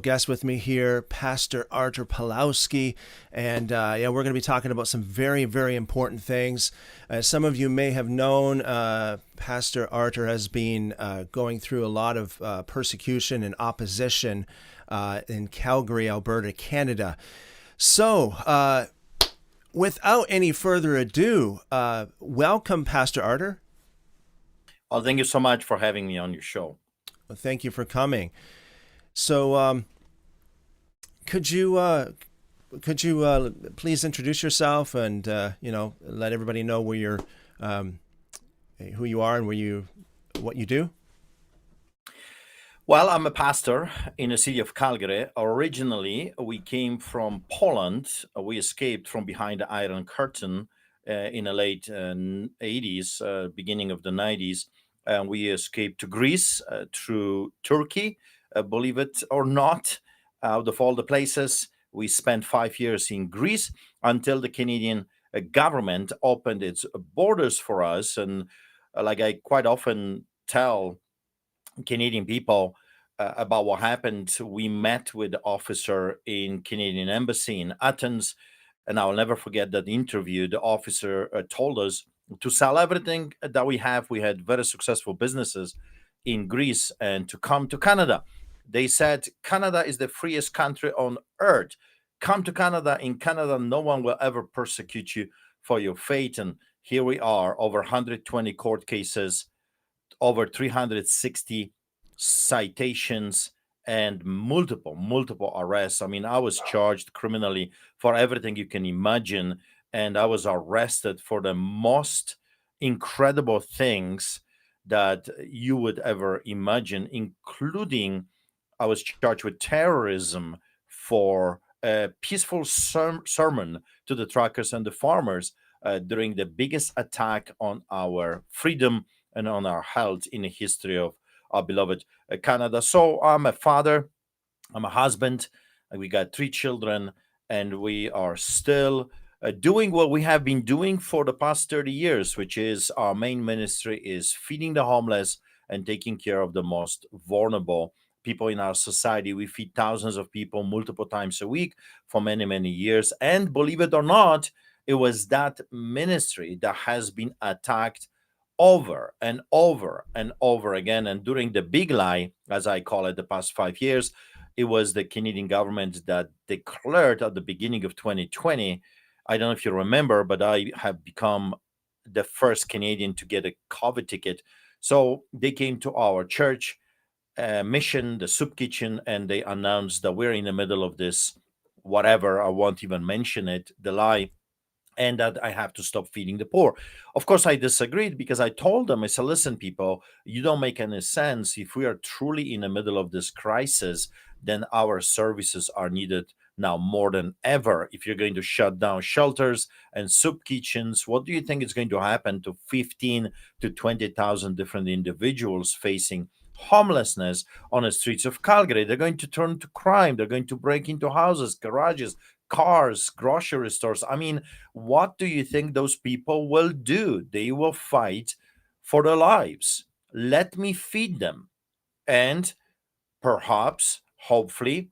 Guest with me here, Pastor Artur Pawlowski, and we're going to be talking about some very, very important things. As some of you may have known, Pastor Artur has been going through a lot of persecution and opposition in Calgary, Alberta, Canada. So, without any further ado, welcome, Pastor Artur. Well, thank you so much for having me on your show. Well, thank you for coming. So, could you please introduce yourself and let everybody know where you're, who you are, and what you do? Well, I'm a pastor in the city of Calgary. Originally, we came from Poland. We escaped from behind the Iron Curtain in the late 80s, beginning of the 90s. And we escaped to Greece through Turkey, believe it or not. Out of all the places, we spent 5 years in Greece until the Canadian government opened its borders for us. And like I quite often tell Canadian people about what happened. We met with the officer in Canadian embassy in Athens, and I will never forget that interview. The officer told us to sell everything that we have. We had very successful businesses in Greece and to come to Canada. They said Canada is the freest country on earth. Come to Canada. In Canada, no one will ever persecute you for your faith. And here we are, over 120 court cases, over 360 citations, and multiple arrests. I mean, I was charged criminally for everything you can imagine, and I was arrested for the most incredible things that you would ever imagine, including I was charged with terrorism for a peaceful sermon to the truckers and the farmers during the biggest attack on our freedom and on our health in the history of our beloved Canada. So I'm a father, I'm a husband, and we got three children, and we are still doing what we have been doing for the past 30 years, which is our main ministry is feeding the homeless and taking care of the most vulnerable people in our society. We feed thousands of people multiple times a week for many, many years. And believe it or not, it was that ministry that has been attacked over and over and over again. And during the big lie, as I call it, the past 5 years, it was the Canadian government that declared at the beginning of 2020. I don't know if you remember, but I have become the first Canadian to get a COVID ticket. So they came to our church mission, the soup kitchen, and they announced that we're in the middle of this, whatever, I won't even mention it, the lie, and that I have to stop feeding the poor. Of course, I disagreed because I told them, I said, listen, people, you don't make any sense. If we are truly in the middle of this crisis, then our services are needed now more than ever. If you're going to shut down shelters and soup kitchens, what do you think is going to happen to 15 to 20,000 different individuals facing homelessness on the streets of Calgary? They're going to turn to crime. They're going to break into houses, garages, cars, grocery stores. I mean, what do you think those people will do? They will fight for their lives. Let me feed them. And perhaps, hopefully,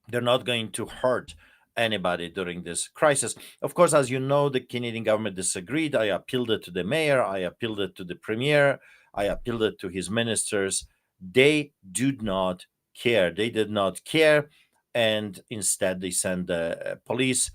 they're not going to hurt anybody during this crisis. Of course, as you know, the Canadian government disagreed. I appealed it to the mayor, I appealed it to the premier, I appealed it to his ministers. They do not care. They did not care. And instead, they sent the police,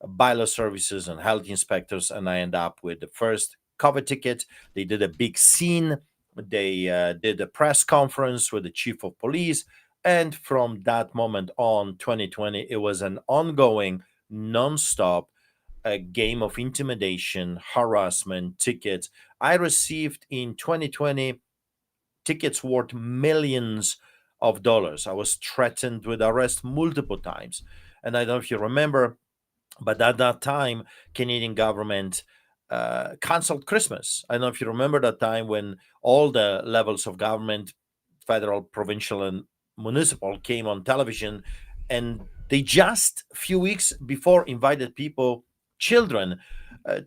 bylaw services, and health inspectors. And I end up with the first cover ticket. They did a big scene. They did a press conference with the chief of police, and from that moment on, 2020, it was an ongoing, non-stop game of intimidation, harassment, tickets. I received in 2020 tickets worth millions of dollars. I was threatened with arrest multiple times. And I don't know if you remember, but at that time, Canadian government canceled Christmas. I don't know if you remember that time when all the levels of government, federal, provincial, and municipal, came on television, and they just a few weeks before invited people, children,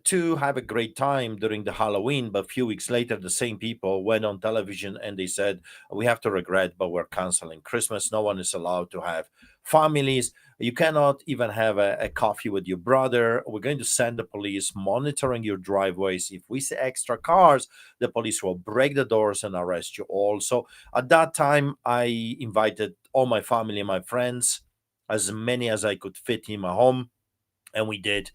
to have a great time during the Halloween. But a few weeks later, the same people went on television and they said, "We have to regret, but we're canceling Christmas. No one is allowed to have families. You cannot even have a coffee with your brother. We're going to send the police monitoring your driveways. If we see extra cars, the police will break the doors and arrest you all." So at that time, I invited all my family and my friends, as many as I could fit in my home, and we did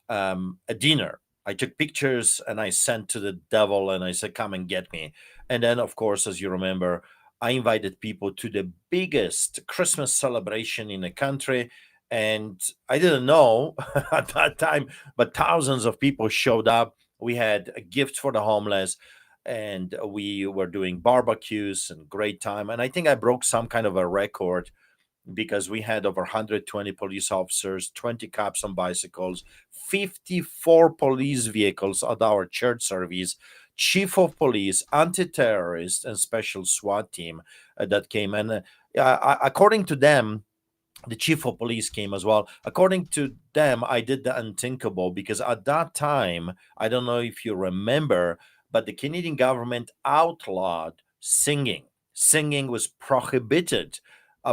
a dinner. I took pictures and I sent to the devil and I said, "Come and get me." And then, of course, as you remember, I invited people to the biggest Christmas celebration in the country. And I didn't know at that time, but thousands of people showed up. We had gifts for the homeless and we were doing barbecues and great time. And I think I broke some kind of a record because we had over 120 police officers, 20 cops on bicycles, 54 police vehicles at our church service, chief of police, anti-terrorist, and special SWAT team that came. And according to them, the chief of police came as well. According to them, I did the unthinkable because at that time, I don't know if you remember, but the Canadian government outlawed singing. Singing was prohibited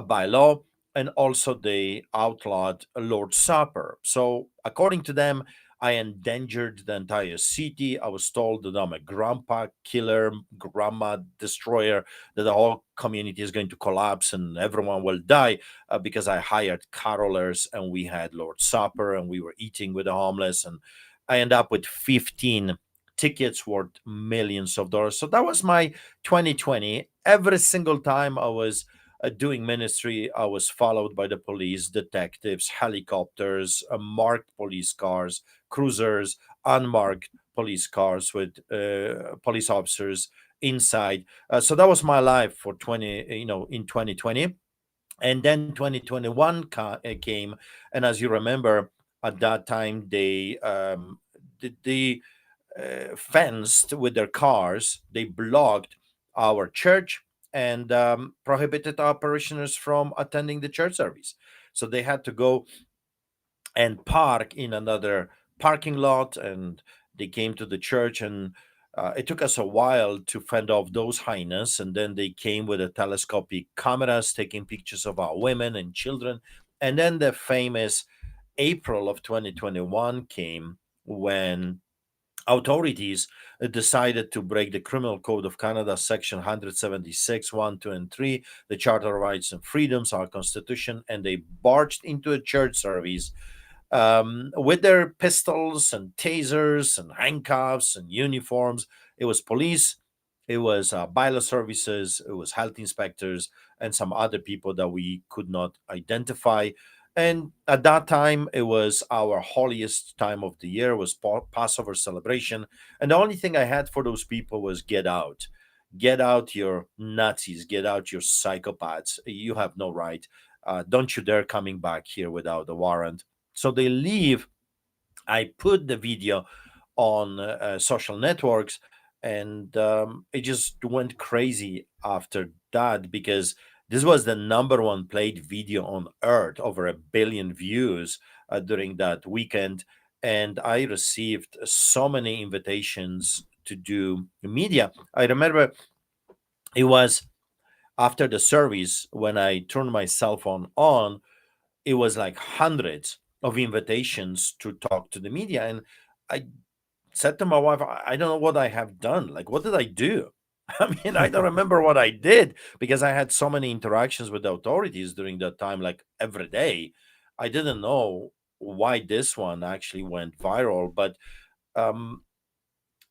by law, and also they outlawed Lord's Supper. So, according to them, I endangered the entire city. I was told that I'm a grandpa killer, grandma destroyer, that the whole community is going to collapse and everyone will die because I hired carolers and we had Lord's Supper and we were eating with the homeless. And I ended up with 15 tickets worth millions of dollars. So that was my 2020. Every single time I was doing ministry, I was followed by the police, detectives, helicopters, marked police cars, cruisers, unmarked police cars with police officers inside. So that was my life for 20, in 2020. And then 2021 came, and as you remember, at that time they fenced with their cars. They blocked our church and prohibited our parishioners from attending the church service. So they had to go and park in another parking lot, and they came to the church. And it took us a while to fend off those hyenas, and then they came with a telescopic cameras taking pictures of our women and children. And then the famous April of 2021 came, when authorities decided to break the Criminal Code of Canada, Section 176, 1, 2, and 3, the Charter of Rights and Freedoms, our Constitution, and they barged into a church service with their pistols and tasers and handcuffs and uniforms. It was police, it was bylaw services, it was health inspectors, and some other people that we could not identify. And at that time, it was our holiest time of the year, was Passover celebration. And the only thing I had for those people was get out. Get out, your Nazis. Get out, your psychopaths. You have no right. Don't you dare coming back here without a warrant. So they leave. I put the video on social networks, and it just went crazy after that because this was the number one played video on earth, over 1 billion views during that weekend. And I received so many invitations to do media. I remember it was after the service when I turned my cell phone on, it was like hundreds of invitations to talk to the media. And I said to my wife, I don't know what I have done. Like, what did I do? I mean, I don't remember what I did because I had so many interactions with the authorities during that time, like every day. I didn't know why this one actually went viral. But um,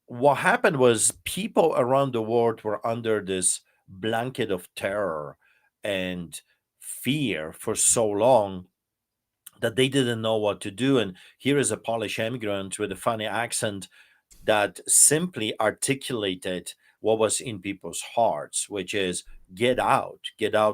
what happened was people around the world were under this blanket of terror and fear for so long that they didn't know what to do. And here is a Polish immigrant with a funny accent that simply articulated what was in people's hearts, which is get out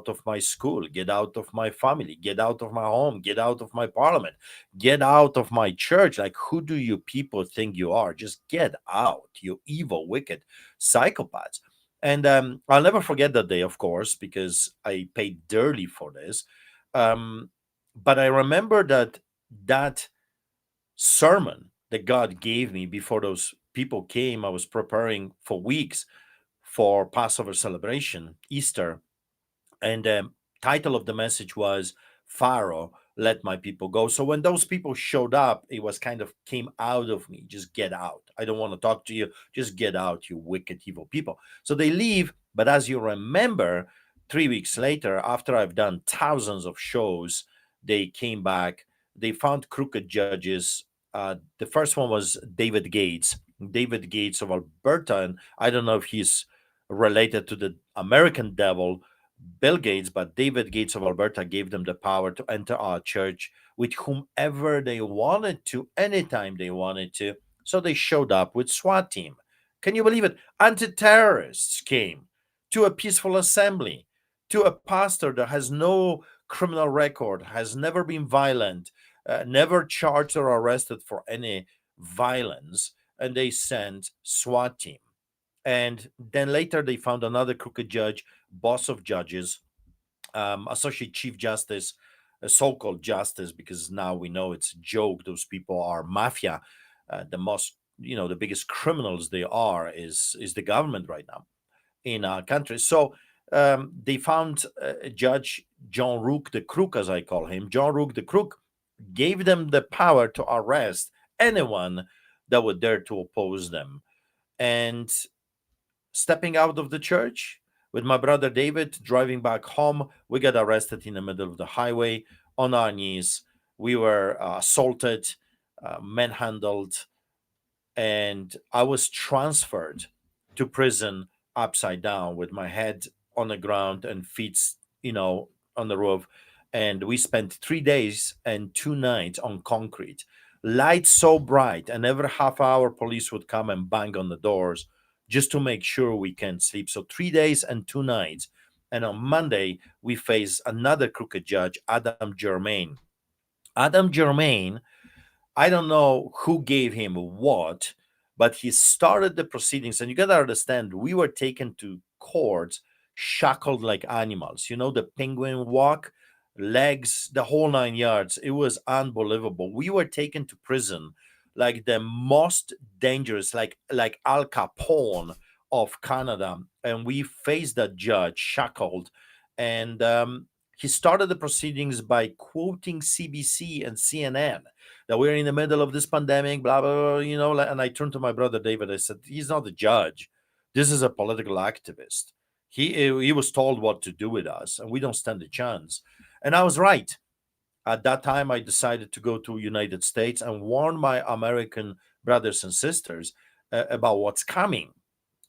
of my school, get out of my family, get out of my home, get out of my parliament, get out of my church. Like, who do you people think you are? Just get out, you evil, wicked psychopaths. And I'll never forget that day, of course, because I paid dearly for this. Um, but I remember that sermon that God gave me before those people came. I was preparing for weeks for Passover celebration, Easter, and the title of the message was Pharaoh, let my people go. So when those people showed up, it was kind of came out of me, just get out, I don't want to talk to you, just get out, you wicked evil people. So they leave. But as you remember, 3 weeks later, after I've done thousands of shows, they came back. They found crooked judges. The first one was David Gates of Alberta, and I don't know if he's related to the American devil, Bill Gates, but David Gates of Alberta gave them the power to enter our church with whomever they wanted to, anytime they wanted to. So they showed up with SWAT team. Can you believe it? Anti-terrorists came to a peaceful assembly, to a pastor that has no criminal record, has never been violent, never charged or arrested for any violence, and they sent SWAT team. And then later they found another crooked judge, boss of judges, associate chief justice, a so-called justice, because now we know it's a joke. Those people are mafia. The most, the biggest criminals they are is the government right now in our country. So they found Judge John Rook the Crook, as I call him. John Rook the Crook gave them the power to arrest anyone that would dare to oppose them. And stepping out of the church with my brother David, driving back home, we got arrested in the middle of the highway on our knees. We were assaulted, manhandled, and I was transferred to prison upside down with my head on the ground and feet, on the roof. And we spent 3 days and 2 nights on concrete, lights so bright, and every half hour police would come and bang on the doors just to make sure we can sleep. So 3 days and 2 nights. And on Monday, we face another crooked judge, Adam Germain. Adam Germain, I don't know who gave him what, but he started the proceedings. And you got to understand, we were taken to court shackled like animals. The penguin walk, legs, the whole 9 yards. It was unbelievable. We were taken to prison like the most dangerous, like Al Capone of Canada. And we faced that judge shackled. And he started the proceedings by quoting CBC and CNN that we're in the middle of this pandemic, blah, blah, blah, And I turned to my brother David. I said, he's not a judge. This is a political activist. He was told what to do with us, and we don't stand a chance. And I was right. At that time, I decided to go to United States and warn my American brothers and sisters about what's coming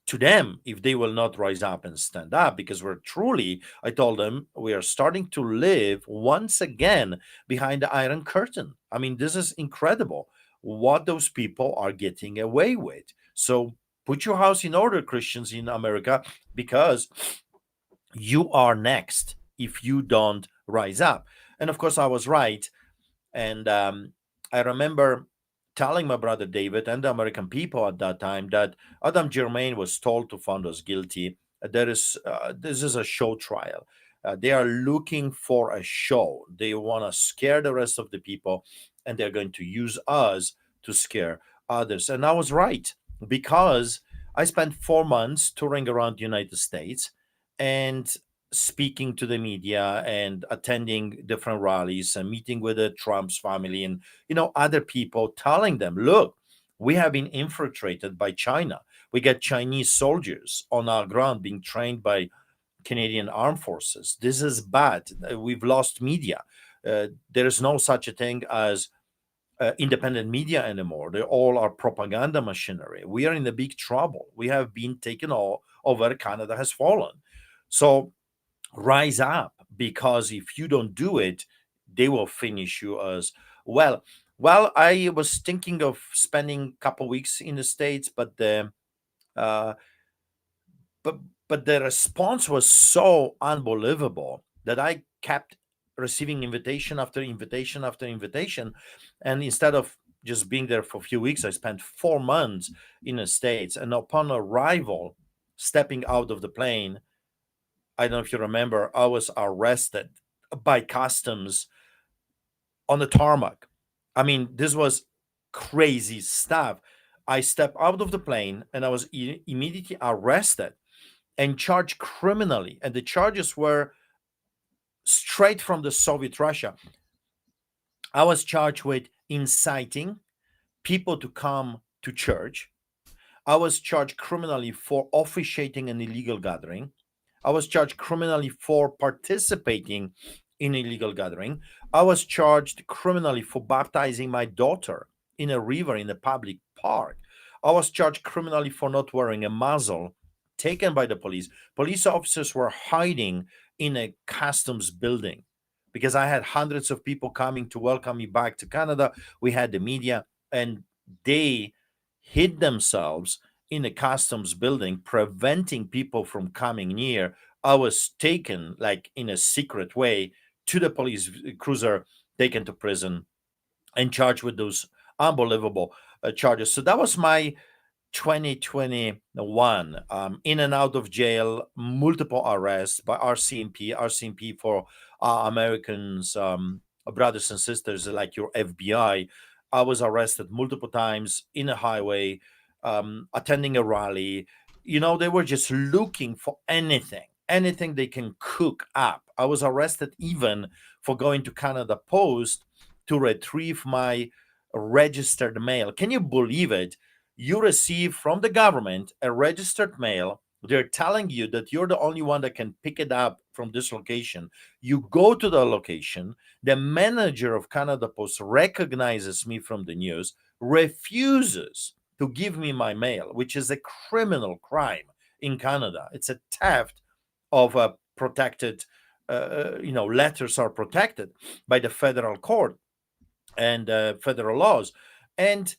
to them if they will not rise up and stand up, because we're truly, I told them, we are starting to live once again behind the Iron Curtain. I mean, this is incredible what those people are getting away with. So put your house in order, Christians in America, because you are next if you don't rise up. And of course, I was right. And I remember telling my brother David and the American people at that time that Adam Germain was told to find us guilty. This is a show trial. They are looking for a show. They want to scare the rest of the people, and they're going to use us to scare others. And I was right, because I spent 4 months touring around the United States and speaking to the media and attending different rallies and meeting with the Trump's family and other people, telling them, look, we have been infiltrated by China. We got Chinese soldiers on our ground being trained by Canadian armed forces. This is bad. We've lost media. There is no such a thing as independent media anymore. They all are propaganda machinery. We are in a big trouble. We have been taken all over. Canada has fallen. So rise up, because if you don't do it, they will finish you as well. Well, I was thinking of spending a couple weeks in the States, but uh, but but the response was so unbelievable that I kept receiving invitation after invitation after invitation. And instead of just being there for a few weeks, I spent 4 months in the States. And upon arrival, stepping out of the plane, I don't know if you remember, I was arrested by customs on the tarmac. I mean, this was crazy stuff. I stepped out of the plane and I was immediately arrested and charged criminally. And the charges were straight from the Soviet Russia. I was charged with inciting people to come to church. I was charged criminally for officiating an illegal gathering. I was charged criminally for participating in illegal gathering. I was charged criminally for baptizing my daughter in a river in a public park. I was charged criminally for not wearing a muzzle, taken by the police. Police officers were hiding in a customs building because I had hundreds of people coming to welcome me back to Canada. We had the media, and they hid themselves in a customs building, preventing people from coming near. I was taken, like in a secret way, to the police cruiser, taken to prison, and charged with those unbelievable charges. So that was my 2021, in and out of jail, multiple arrests by RCMP for Americans, brothers and sisters like your FBI. I was arrested multiple times in a highway, attending a rally. They were just looking for anything they can cook up. I was arrested even for going to Canada Post to retrieve my registered mail. Can you believe it? You receive from the government a registered mail. They're telling you that you're the only one that can pick it up from this location. You go to the location. The manager of Canada Post recognizes me from the news, refuses to give me my mail, which is a criminal crime in Canada. It's a theft of a protected, letters are protected by the federal court and federal laws. And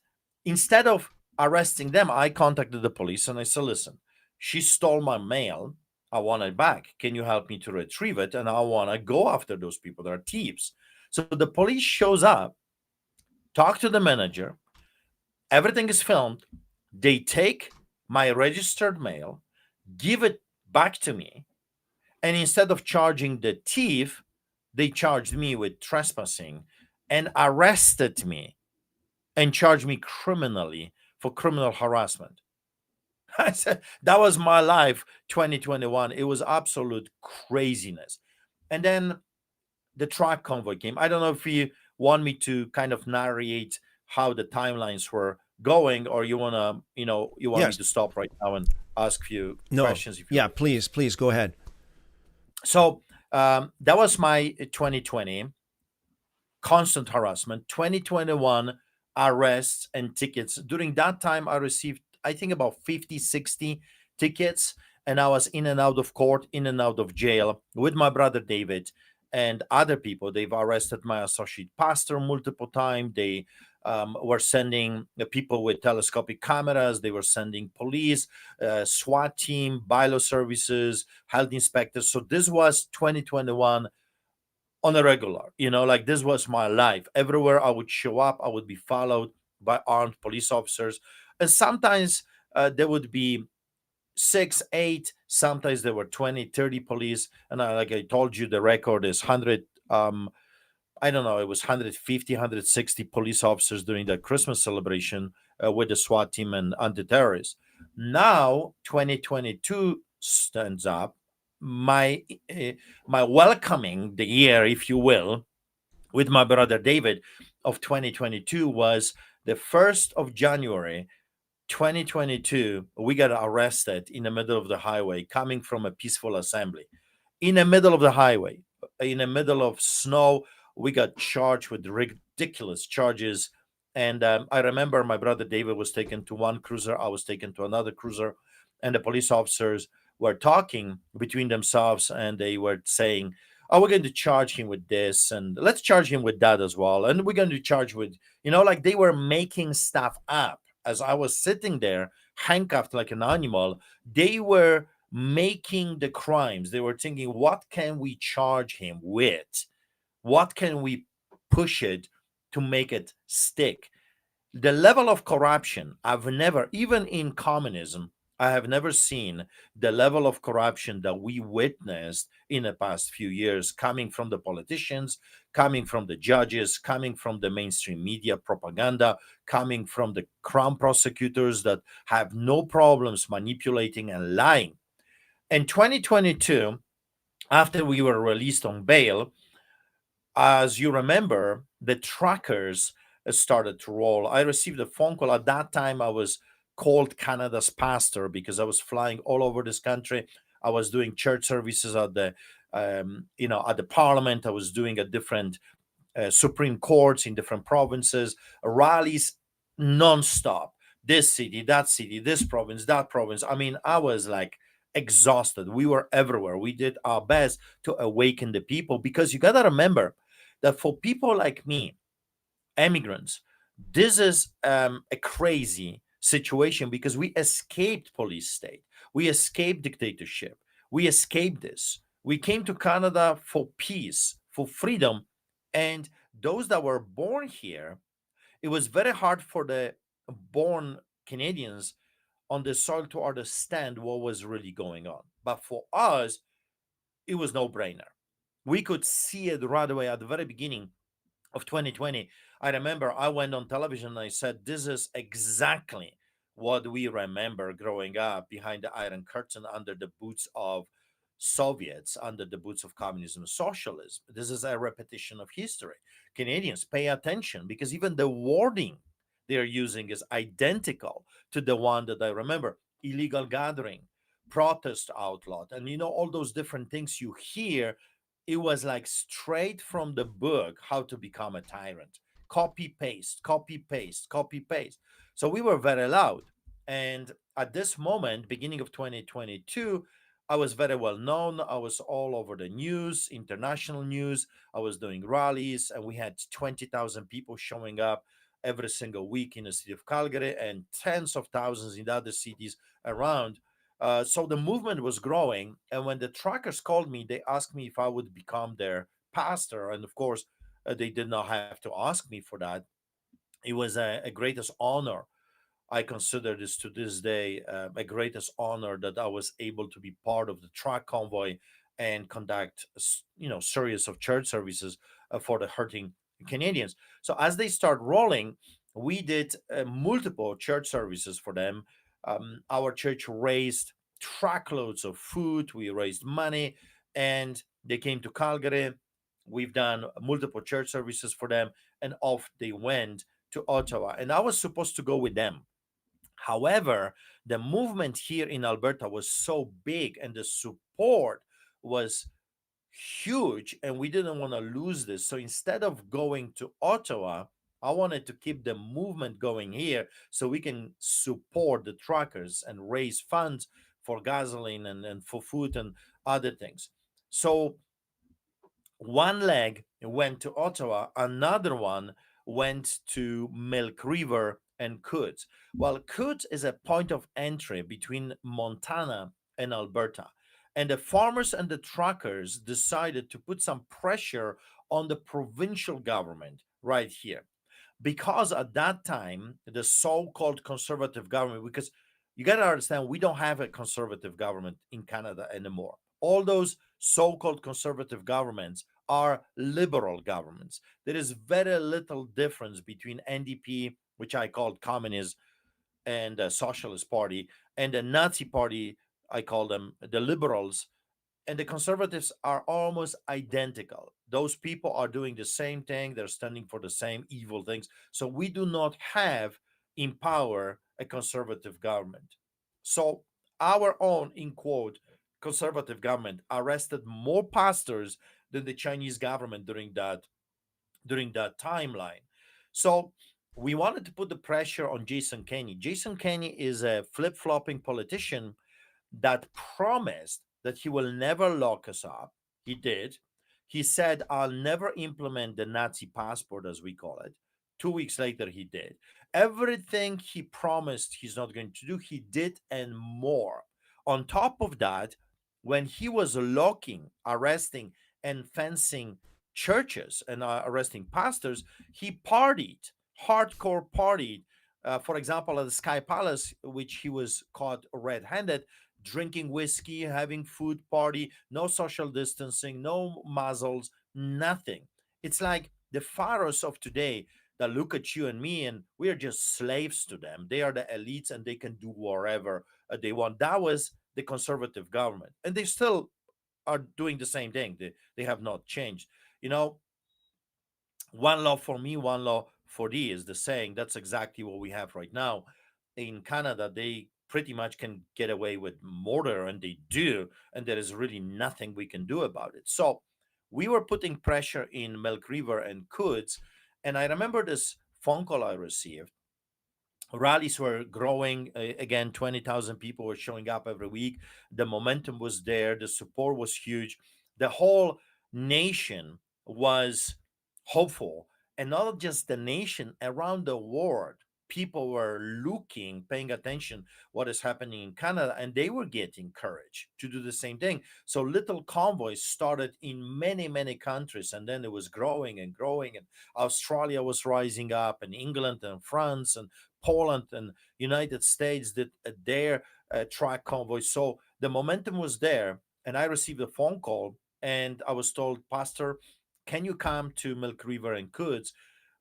instead of arresting them, I contacted the police and I said, listen, she stole my mail. I want it back. Can you help me to retrieve it? And I want to go after those people. They're thieves. So the police shows up, talk to the manager. Everything is filmed. They take my registered mail, give it back to me. And instead of charging the thief, they charged me with trespassing and arrested me and charged me criminally for criminal harassment. I said, that was my life 2021. It was absolute craziness. And then the truck convoy came. I don't know if you want me to kind of narrate how the timelines were going, or you want to, you want me Yes. to stop right now and ask you No. questions if you Yeah, please go ahead. So that was my 2020 constant harassment. 2021 arrests and tickets. During that time, I received, I think, about 50, 60 tickets, and I was in and out of court, in and out of jail with my brother David and other people. They've arrested my associate pastor multiple times. They were sending people with telescopic cameras. They were sending police, SWAT team, bylaw services, health inspectors. So this was 2021 on a regular. Like this was my life. Everywhere I would show up, I would be followed by armed police officers. And sometimes there would be 6, 8, sometimes there were 20, 30 police. And like I told you, the record is 100. I don't know, it was 150, 160 police officers during the Christmas celebration with the SWAT team and anti-terrorists. Now, 2022 stands up. My welcoming the year, if you will, with my brother David of 2022 was the 1st of January 2022. We got arrested in the middle of the highway coming from a peaceful assembly. In the middle of the highway, in the middle of snow, we got charged with ridiculous charges. And I remember my brother David was taken to one cruiser. I was taken to another cruiser. And the police officers were talking between themselves and they were saying, oh, we're going to charge him with this and let's charge him with that as well. And we're going to charge with, like they were making stuff up. As I was sitting there, handcuffed like an animal, they were making the crimes. They were thinking, what can we charge him with? What can we push it to make it stick? The level of corruption, I've never, even in communism, I have never seen the level of corruption that we witnessed in the past few years coming from the politicians, coming from the judges, coming from the mainstream media propaganda, coming from the crown prosecutors that have no problems manipulating and lying. In 2022, after we were released on bail, as you remember, the trackers started to roll. I received a phone call. At that time, I was called Canada's pastor because I was flying all over this country. I was doing church services at the, at the parliament. I was doing a different Supreme Courts in different provinces, rallies nonstop. This city, this province, that province. I mean, I was like exhausted. We were everywhere. We did our best to awaken the people because you got to remember that for people like me, immigrants, this is a crazy situation because we escaped police state, we escaped dictatorship, we escaped this. We came to Canada for peace, for freedom, and those that were born here, it was very hard for the born Canadians on the soil to understand what was really going on. But for us, it was no brainer. We could see it right away at the very beginning of 2020. I remember I went on television and I said, this is exactly what we remember growing up behind the Iron Curtain under the boots of Soviets, under the boots of communism and socialism. This is a repetition of history. Canadians, pay attention because even the wording they're using is identical to the one that I remember: illegal gathering, protest outlawed, and all those different things you hear. It was like straight from the book, How to Become a Tyrant. Copy paste, copy paste, copy paste. So we were very loud. And at this moment, beginning of 2022, I was very well known. I was all over the news, international news. I was doing rallies, and we had 20,000 people showing up every single week in the city of Calgary and tens of thousands in other cities around. So the movement was growing. And when the trackers called me, they asked me if I would become their pastor. And of course, they did not have to ask me for that. It was a greatest honor. I consider this to this day a greatest honor that I was able to be part of the track convoy and conduct, series of church services for the hurting Canadians. So as they start rolling, we did multiple church services for them. Our church raised truckloads of food. We raised money, and they came to Calgary. We've done multiple church services for them, and off they went to Ottawa. And I was supposed to go with them. However, the movement here in Alberta was so big and the support was huge, and we didn't want to lose this. So instead of going to Ottawa, I wanted to keep the movement going here so we can support the truckers and raise funds for gasoline and for food and other things. So one leg went to Ottawa, another one went to Milk River and Coutts. Well, Coutts is a point of entry between Montana and Alberta. And the farmers and the truckers decided to put some pressure on the provincial government right here, because at that time the so-called conservative government, because you got to understand, we don't have a conservative government in Canada anymore. All those so-called conservative governments are liberal governments. There is very little difference between NDP, which I called communist, and the Socialist Party, and the Nazi Party, I call them the liberals, and the conservatives are almost identical. Those people are doing the same thing, they're standing for the same evil things. So we do not have in power a conservative government. So our own, in quote, conservative government arrested more pastors than the Chinese government during that timeline. So we wanted to put the pressure on Jason Kenney. Jason Kenney is a flip-flopping politician that promised that he will never lock us up. He did. He said, I'll never implement the Nazi passport, as we call it. 2 weeks later, he did. Everything he promised he's not going to do, he did and more. On top of that, when he was locking, arresting, and fencing churches and arresting pastors, he partied, hardcore partied, For example, at the Sky Palace, which he was caught red-handed, drinking whiskey, having food party, no social distancing, no muzzles, nothing. It's like the pharaohs of today that look at you and me, and we're just slaves to them. They are the elites, and they can do whatever they want. That was the conservative government, and they still are doing the same thing. They have not changed. You know, one law for me, one law for thee is the saying. That's exactly what we have right now. In Canada, they pretty much can get away with murder, and they do, and there is really nothing we can do about it. So we were putting pressure in Milk River and Coutts, and I remember this phone call I received. Rallies were growing again. 20,000 people were showing up every week. The momentum was there, the support was huge. The whole nation was hopeful, and not just the nation, around the world people were looking, paying attention what is happening in Canada, and they were getting courage to do the same thing. So little convoys started in many countries, and then it was growing and growing, and Australia was rising up, and England and France and Poland and United States did their track convoy. So the momentum was there, and I received a phone call, and I was told, Pastor, can you come to Milk River and Coutts,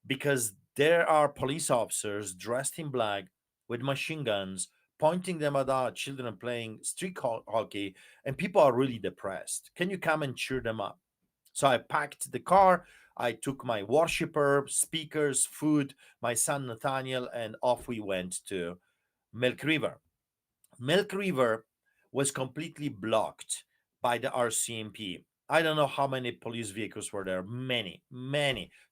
because there are police officers dressed in black with machine guns pointing them at our children playing street hockey, and people are really depressed. Can you come and cheer them up? So I packed the car. I took my worshiper, speakers, food, my son Nathaniel, and off we went to Milk River. Milk River was completely blocked by the RCMP. I don't know how many police vehicles were there. Many.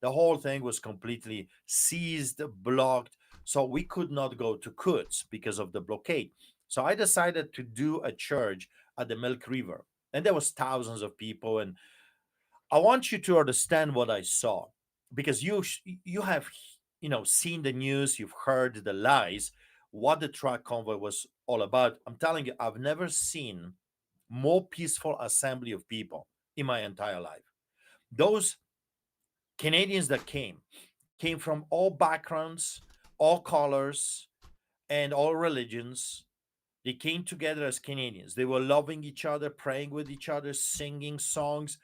The whole thing was completely seized, blocked. So we could not go to Coutts because of the blockade. So I decided to do a church at the Milk River. And there was thousands of people. And I want you to understand what I saw, because you have seen the news, you've heard the lies, what the truck convoy was all about. I'm telling you, I've never seen more peaceful assembly of people in my entire life. Those Canadians that came from all backgrounds, all colors, and all religions. They came together as Canadians. They were loving each other, praying with each other, singing songs,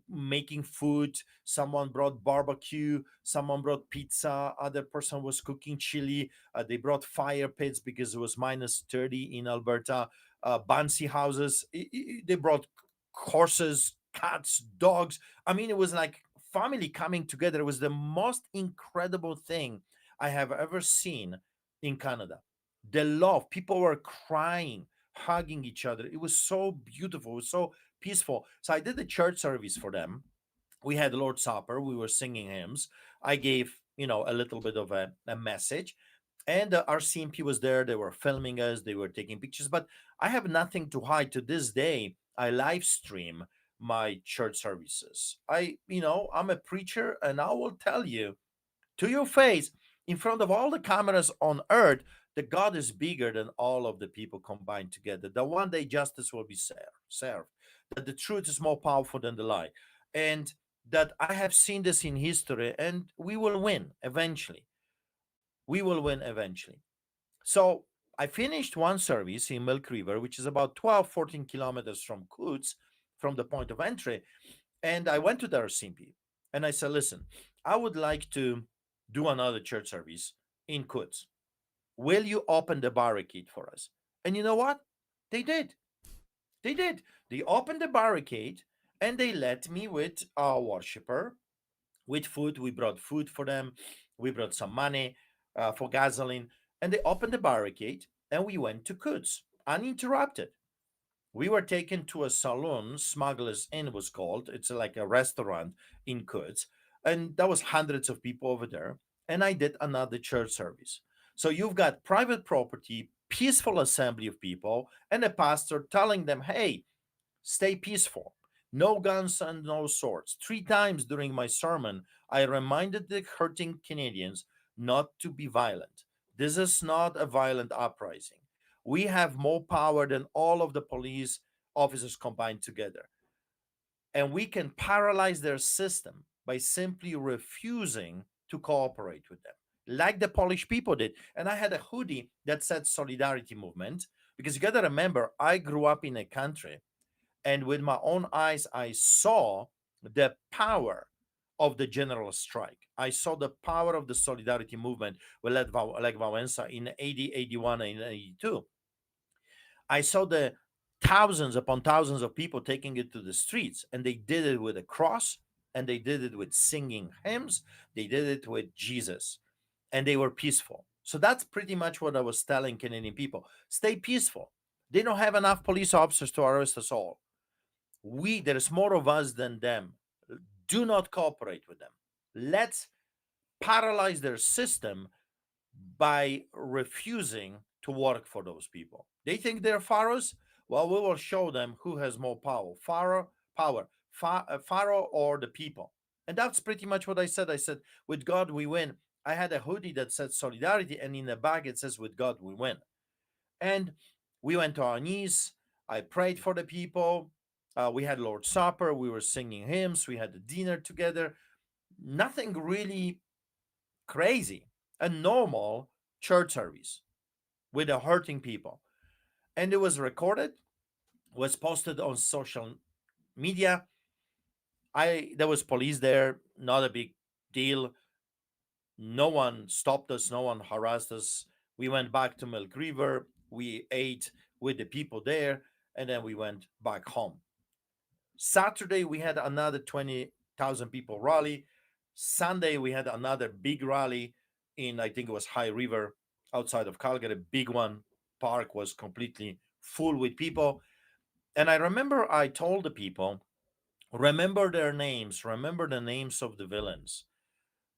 making food. Someone brought barbecue, someone brought pizza, other person was cooking chili. They brought fire pits because it was minus 30 in Alberta. Bouncy houses. They brought horses, cats, dogs. I mean, it was like family coming together. It was the most incredible thing I have ever seen in Canada. The love, people were crying, hugging each other. It was so beautiful, it was so peaceful. So I did the church service for them. We had Lord's Supper, we were singing hymns. I gave a little bit of a message, and our CMP was there. They were filming us, they were taking pictures, but I have nothing to hide. To this day, I live stream my church services. I'm a preacher, and I will tell you to your face, in front of all the cameras on earth, that God is bigger than all of the people combined together. That one day justice will be served. That the truth is more powerful than the lie. And that I have seen this in history, and we will win eventually. We will win eventually. So I finished one service in Milk River, which is about 12, 14 kilometers from Coutts, from the point of entry. And I went to the RCMP and I said, listen, I would like to do another church service in Coutts. Will you open the barricade for us? And you know what? They did. They did. They opened the barricade, and they let me with our worshiper with food. We brought food for them. We brought some money for gasoline. And they opened the barricade, and we went to Coutts uninterrupted. We were taken to a saloon, Smuggler's Inn was called. It's like a restaurant in Coutts, and there was hundreds of people over there. And I did another church service. So you've got private property, peaceful assembly of people, and a pastor telling them, "Hey, stay peaceful. No guns and no swords." 3 times during my sermon, I reminded the hurting Canadians not to be violent. This is not a violent uprising. We have more power than all of the police officers combined together. And we can paralyze their system by simply refusing to cooperate with them. like the Polish people did. And I had a hoodie that said Solidarity Movement, because you got to remember, I grew up in a country, and with my own eyes, I saw the power of the general strike. I saw the power of the Solidarity Movement with Lech Wałęsa in 80, 81, and 82. I saw the thousands upon thousands of people taking it to the streets, and they did it with a cross, and they did it with singing hymns, they did it with Jesus, and they were peaceful. So that's pretty much what I was telling Canadian people. Stay peaceful. They don't have enough police officers to arrest us all. There's more of us than them. Do not cooperate with them. Let's paralyze their system by refusing to work for those people. They think they're pharaohs. Well, we will show them who has more Pharaoh or the people. And that's pretty much what I said. I said, with God we win. I had a hoodie that said solidarity, and in the back it says, with God we win. And we went to our knees. I prayed for the people. We had Lord's Supper. We were singing hymns. We had the dinner together. Nothing really crazy. A normal church service with the hurting people. And it was recorded, was posted on social media. There was police there, not a big deal. No one stopped us, no one harassed us. We went back to Milk River. We ate with the people there, and then we went back home. Saturday we had another 20,000 people rally. Sunday we had another big rally in, I think it was High River outside of Calgary, big one. Park was completely full with people. And I remember I told the people, remember their names, remember the names of the villains,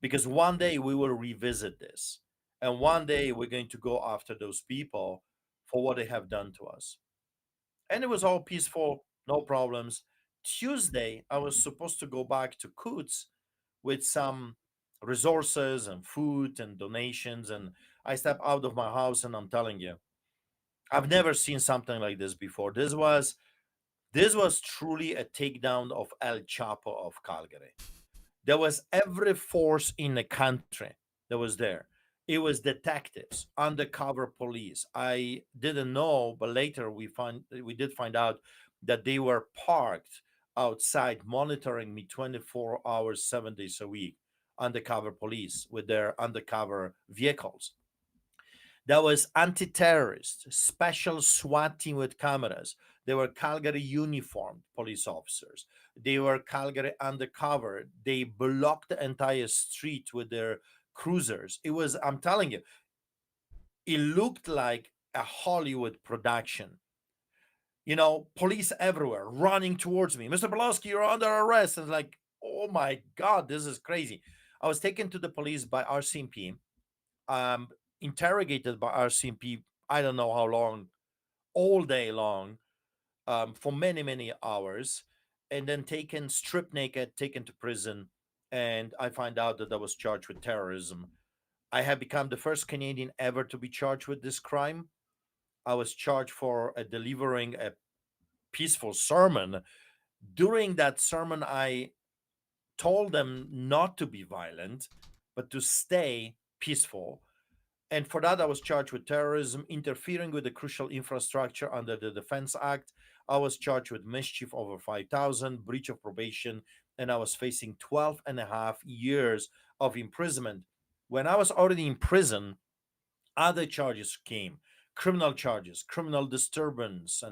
because one day we will revisit this. And one day we're going to go after those people for what they have done to us. And it was all peaceful, no problems. Tuesday, I was supposed to go back to Coots with some resources and food and donations. And I stepped out of my house, and I'm telling you, I've never seen something like this before. This was truly a takedown of El Chapo of Calgary. There was every force in the country that was there. It was detectives, undercover police. I didn't know, but later we did find out that they were parked outside monitoring me 24 hours, 7 days a week. Undercover police with their undercover vehicles. There was anti-terrorist, special SWAT team with cameras. They were Calgary uniformed police officers. They were Calgary undercover. They blocked the entire street with their cruisers. I'm telling you, it looked like a Hollywood production. Police everywhere running towards me. Mr. Pawlowski, you're under arrest. And it's like, oh my God, this is crazy. I was taken to the police by RCMP, um, interrogated by RCMP, I don't know how long, all day long, for many, many hours, and then taken stripped naked, taken to prison. And I find out that I was charged with terrorism. I have become the first Canadian ever to be charged with this crime. I was charged for delivering a peaceful sermon. During that sermon, I told them not to be violent, but to stay peaceful. And for that, I was charged with terrorism, interfering with the crucial infrastructure under the Defense Act. I was charged with mischief over 5,000, breach of probation, and I was facing 12 and a half years of imprisonment. When I was already in prison, other charges came, criminal charges, criminal disturbance,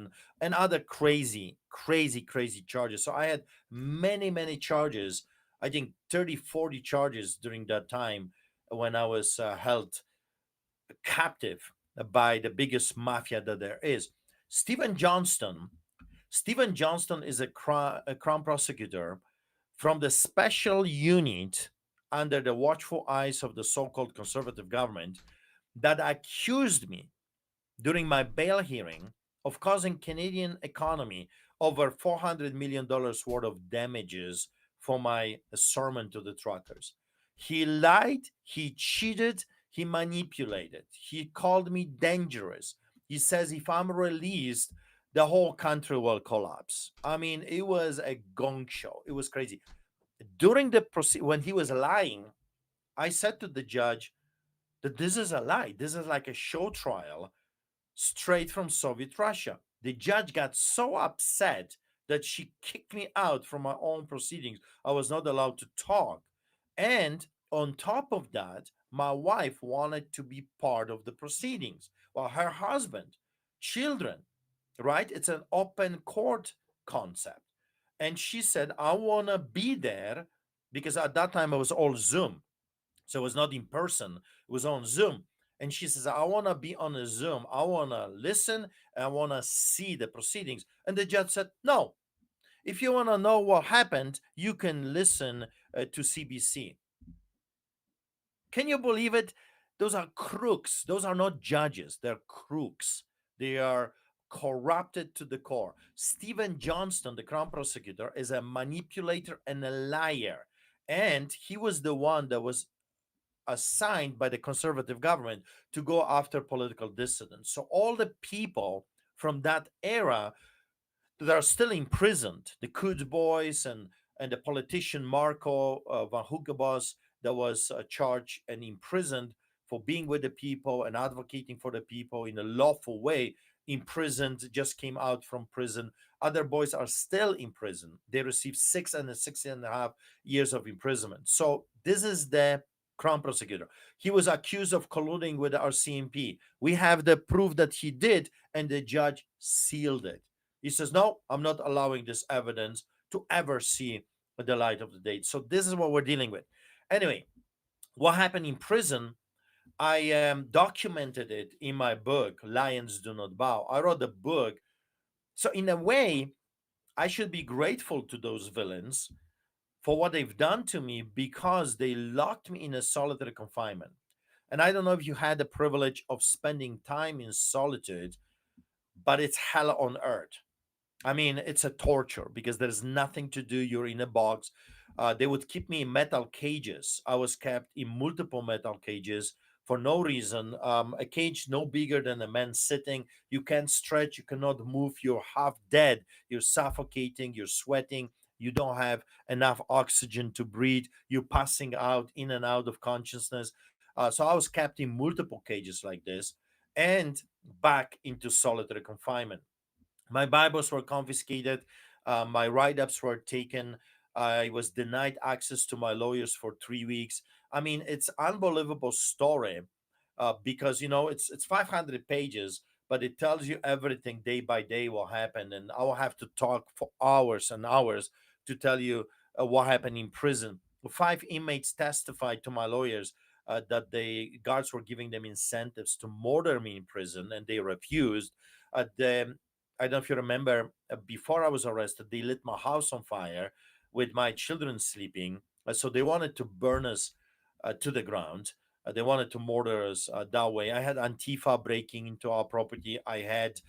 and other crazy, crazy, crazy charges. So I had many, many charges. I think 30, 40 charges during that time when I was held captive by the biggest mafia that there is. Stephen Johnston. Stephen Johnston is a crown prosecutor from the special unit under the watchful eyes of the so-called conservative government that accused me during my bail hearing of causing Canadian economy over $400 million worth of damages for my sermon to the truckers. He lied, he cheated, he manipulated. He called me dangerous. He says if I'm released, the whole country will collapse. I mean, it was a gong show. It was crazy. During the when he was lying, I said to the judge, that this is a lie. This is like a show trial straight from Soviet Russia. The judge got so upset that she kicked me out from my own proceedings. I was not allowed to talk. And on top of that, my wife wanted to be part of the proceedings, while her husband, children, right? It's an open court concept. And she said, I want to be there because at that time it was all Zoom. So it was not in person, it was on Zoom. And she says, I want to be on a Zoom. I want to listen. I want to see the proceedings. And the judge said, no. If you want to know what happened, you can listen to CBC. Can you believe it? Those are crooks. Those are not judges. They're crooks. They are corrupted to the core. Stephen Johnston, the crown prosecutor, is a manipulator and a liar. And he was the one that was assigned by the conservative government to go after political dissidents. So all the people from that era that are still imprisoned, the Quds boys and the politician Marco van Hugebos that was charged and imprisoned for being with the people and advocating for the people in a lawful way, imprisoned, just came out from prison. Other boys are still in prison. They received 6 and a half years of imprisonment. So this is the crown prosecutor. He was accused of colluding with the RCMP. We have the proof that he did, and the judge sealed it. He says, no, I'm not allowing this evidence to ever see the light of the day. So this is what we're dealing with. Anyway, what happened in prison, I documented it in my book, Lions Do Not Bow. I wrote the book. So in a way, I should be grateful to those villains for what they've done to me because they locked me in a solitary confinement. And I don't know if you had the privilege of spending time in solitude, but it's hell on earth. I mean, it's a torture because there's nothing to do. You're in a box. They would keep me in metal cages. I was kept in multiple metal cages for no reason. A cage no bigger than a man sitting. You can't stretch. You cannot move. You're half dead. You're suffocating. You're sweating. You don't have enough oxygen to breathe. You're passing out in and out of consciousness. So I was kept in multiple cages like this and back into solitary confinement. My Bibles were confiscated. My write ups were taken. I was denied access to my lawyers for 3 weeks. I mean, it's unbelievable story because it's 500 pages, but it tells you everything day by day what happened, and I will have to talk for hours and hours to tell you what happened in prison. 5 inmates testified to my lawyers that the guards were giving them incentives to murder me in prison, and they refused. The I don't know if you remember, before I was arrested, they lit my house on fire with my children sleeping. So they wanted to burn us to the ground. They wanted to murder us that way. I had Antifa breaking into our property. I had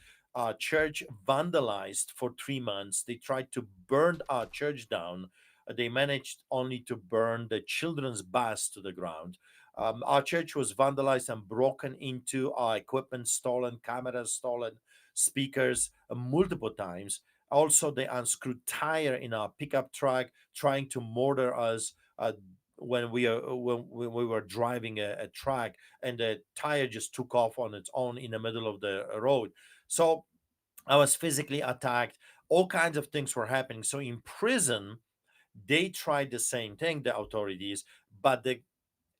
church vandalized for 3 months. They tried to burn our church down. They managed only to burn the children's bus to the ground. Our church was vandalized and broken into, our equipment stolen, cameras stolen, speakers multiple times. Also, they unscrewed tire in our pickup truck, trying to murder us when we were driving a truck, and the tire just took off on its own in the middle of the road. So I was physically attacked. All kinds of things were happening. So in prison, they tried the same thing, the authorities, but the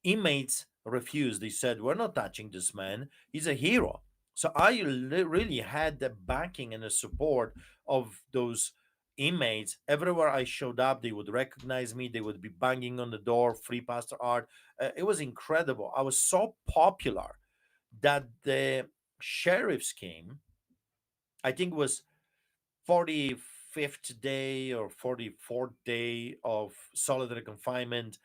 inmates refused. They said, we're not touching this man. He's a hero. So I really had the backing and the support of those inmates. Everywhere I showed up, they would recognize me. They would be banging on the door, free Pastor Art. It was incredible. I was so popular that the sheriffs came. I think it was 45th day or 44th day of solitary confinement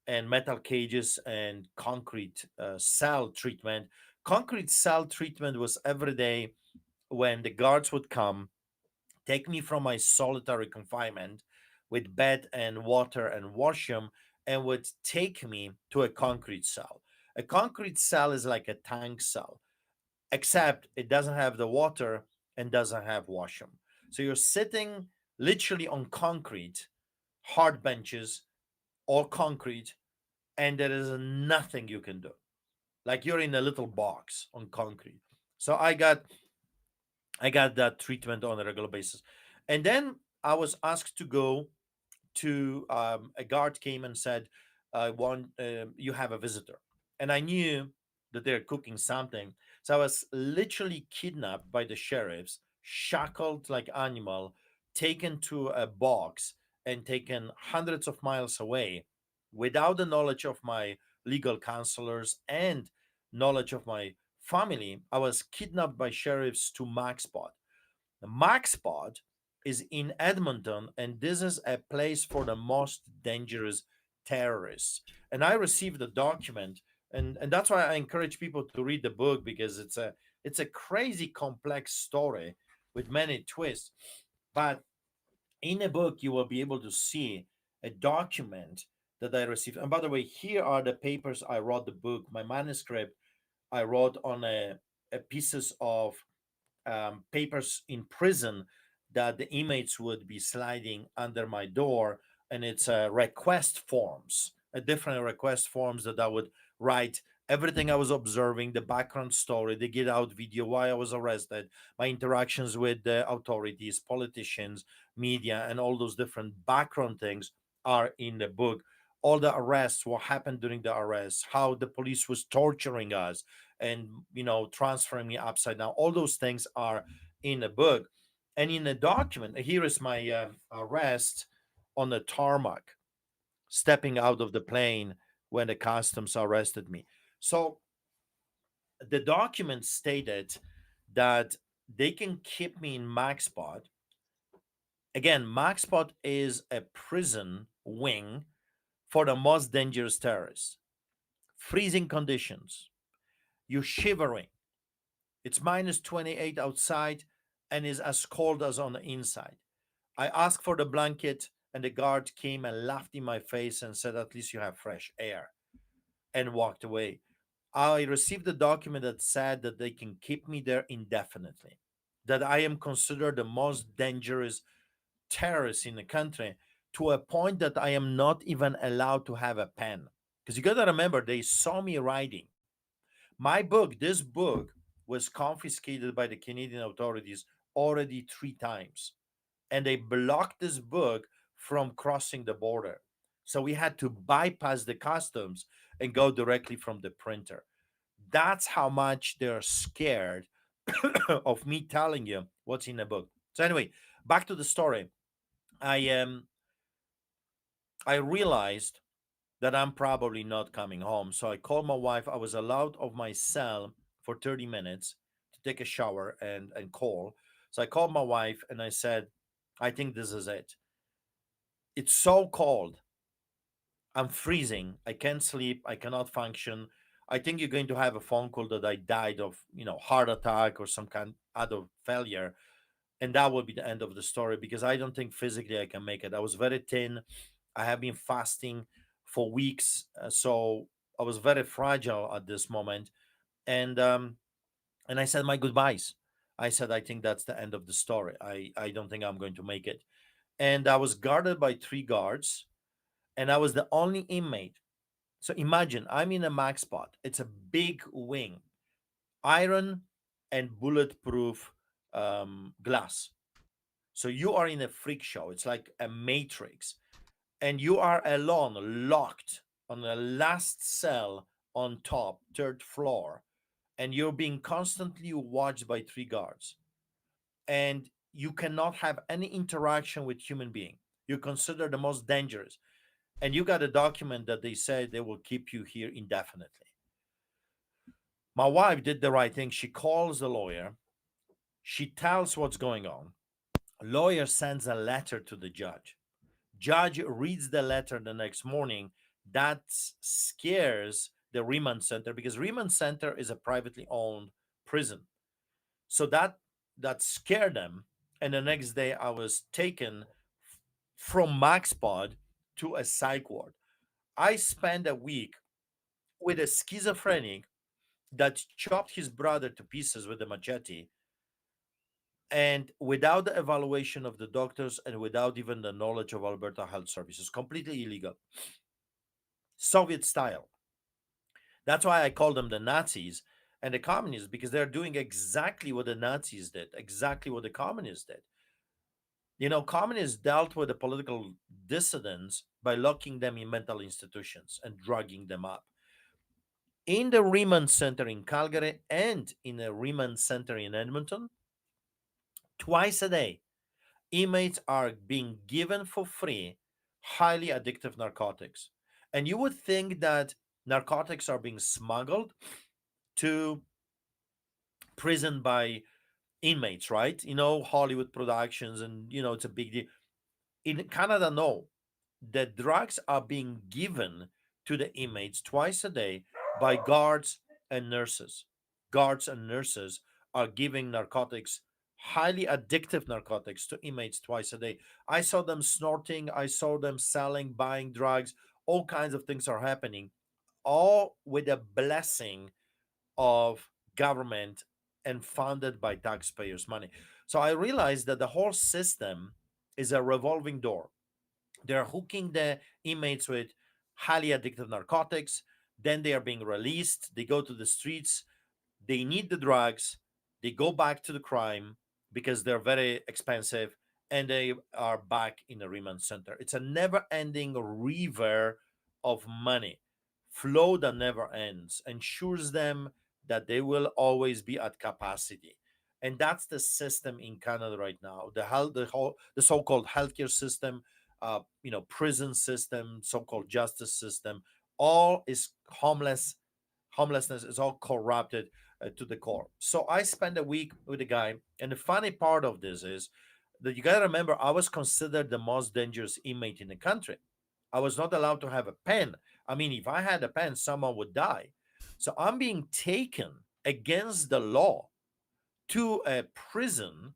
and metal cages and concrete cell treatment. Concrete cell treatment was every day when the guards would come, take me from my solitary confinement with bed and water and washroom, and would take me to a concrete cell. A concrete cell is like a tank cell, except it doesn't have the water and doesn't have washroom. So you're sitting literally on concrete, hard benches, all concrete, and there is nothing you can do. like you're in a little box on concrete. So I got that treatment on a regular basis. And then I was asked to go to a guard came and said, "I want you have a visitor," and I knew that they're cooking something. So I was literally kidnapped by the sheriffs, shackled like animal, taken to a box, and taken hundreds of miles away, without the knowledge of my legal counselors and knowledge of my family. I was kidnapped by sheriffs to Maxpot. The Maxpot is in Edmonton, and this is a place for the most dangerous terrorists. And I received a document, and that's why I encourage people to read the book, because it's a crazy complex story with many twists. But in the book, you will be able to see a document that I received. And by the way, here are the papers I wrote the book. My manuscript I wrote on a pieces of papers in prison that the inmates would be sliding under my door, and it's request forms, different request forms that I would write everything I was observing, the background story, the get out video, why I was arrested, my interactions with the authorities, politicians, media, and all those different background things are in the book. All the arrests, what happened during the arrests, how the police was torturing us, and transferring me upside down, all those things are in the book. And in the document, here is my arrest on the tarmac, stepping out of the plane when the customs arrested me. So the document stated that they can keep me in Maxpot. Again, Maxpot is a prison wing for the most dangerous terrorists. Freezing conditions, you're shivering. It's minus 28 outside and is as cold as on the inside. I asked for the blanket, and the guard came and laughed in my face and said, "At least you have fresh air," and walked away. I received a document that said that they can keep me there indefinitely, that I am considered the most dangerous terrorist in the country, to a point that I am not even allowed to have a pen. Because you got to remember, they saw me writing. This book, was confiscated by the Canadian authorities already 3 times, and they blocked this book from crossing the border. So we had to bypass the customs and go directly from the printer. That's how much they're scared of me telling you what's in the book. So anyway, back to the story. I realized that I'm probably not coming home. So I called my wife. I was allowed of my cell for 30 minutes to take a shower and call. So I called my wife and I said, "I think this is it. It's so cold. I'm freezing. I can't sleep. I cannot function. I think you're going to have a phone call that I died of, heart attack or some kind other failure." And that will be the end of the story, because I don't think physically I can make it. I was very thin. I have been fasting for weeks, so I was very fragile at this moment, and I said my goodbyes. I said, I think that's the end of the story. I don't think I'm going to make it. And I was guarded by 3 guards, and I was the only inmate. So imagine I'm in a max spot. It's a big wing, iron and bulletproof glass. So you are in a freak show. It's like a matrix, and you are alone, locked on the last cell on top, third floor, and you're being constantly watched by 3 guards, and you cannot have any interaction with human being. You're considered the most dangerous, and you got a document that they say they will keep you here indefinitely. My wife did the right thing. She calls the lawyer. She tells what's going on. Lawyer sends a letter to the judge. Judge reads the letter the next morning. That scares the remand center, because remand center is a privately owned prison. So that scared them. And the next day I was taken from Maxpod to a psych ward. I spent a week with a schizophrenic that chopped his brother to pieces with a machete, and without the evaluation of the doctors and without even the knowledge of Alberta Health Services, completely illegal, Soviet style. That's why I call them the Nazis and the communists, because they're doing exactly what the Nazis did, exactly what the communists did. Communists dealt with the political dissidents by locking them in mental institutions and drugging them up. In the Remand Center in Calgary and in the Remand Center in Edmonton, twice a day, inmates are being given for free highly addictive narcotics. And you would think that narcotics are being smuggled to prison by inmates, right? Hollywood productions, and it's a big deal. In Canada, no. The drugs are being given to the inmates twice a day by guards and nurses. Guards and nurses are giving narcotics, highly addictive narcotics, to inmates twice a day. I saw them snorting, I saw them selling, buying drugs. All kinds of things are happening, all with a blessing of government and funded by taxpayers' money. So I realized that the whole system is a revolving door. They're hooking the inmates with highly addictive narcotics. Then they are being released. They go to the streets. They need the drugs. They go back to the crime because they're very expensive, and they are back in the remand center. It's a never ending river of money, flow that never ends, ensures them that they will always be at capacity. And that's the system in Canada right now. The so-called healthcare system, prison system, so-called justice system, all is homelessness is all corrupted to the core. So I spent a week with a guy, and the funny part of this is that you got to remember I was considered the most dangerous inmate in the country. I was not allowed to have a pen. I mean, if I had a pen, someone would die. So I'm being taken against the law to a prison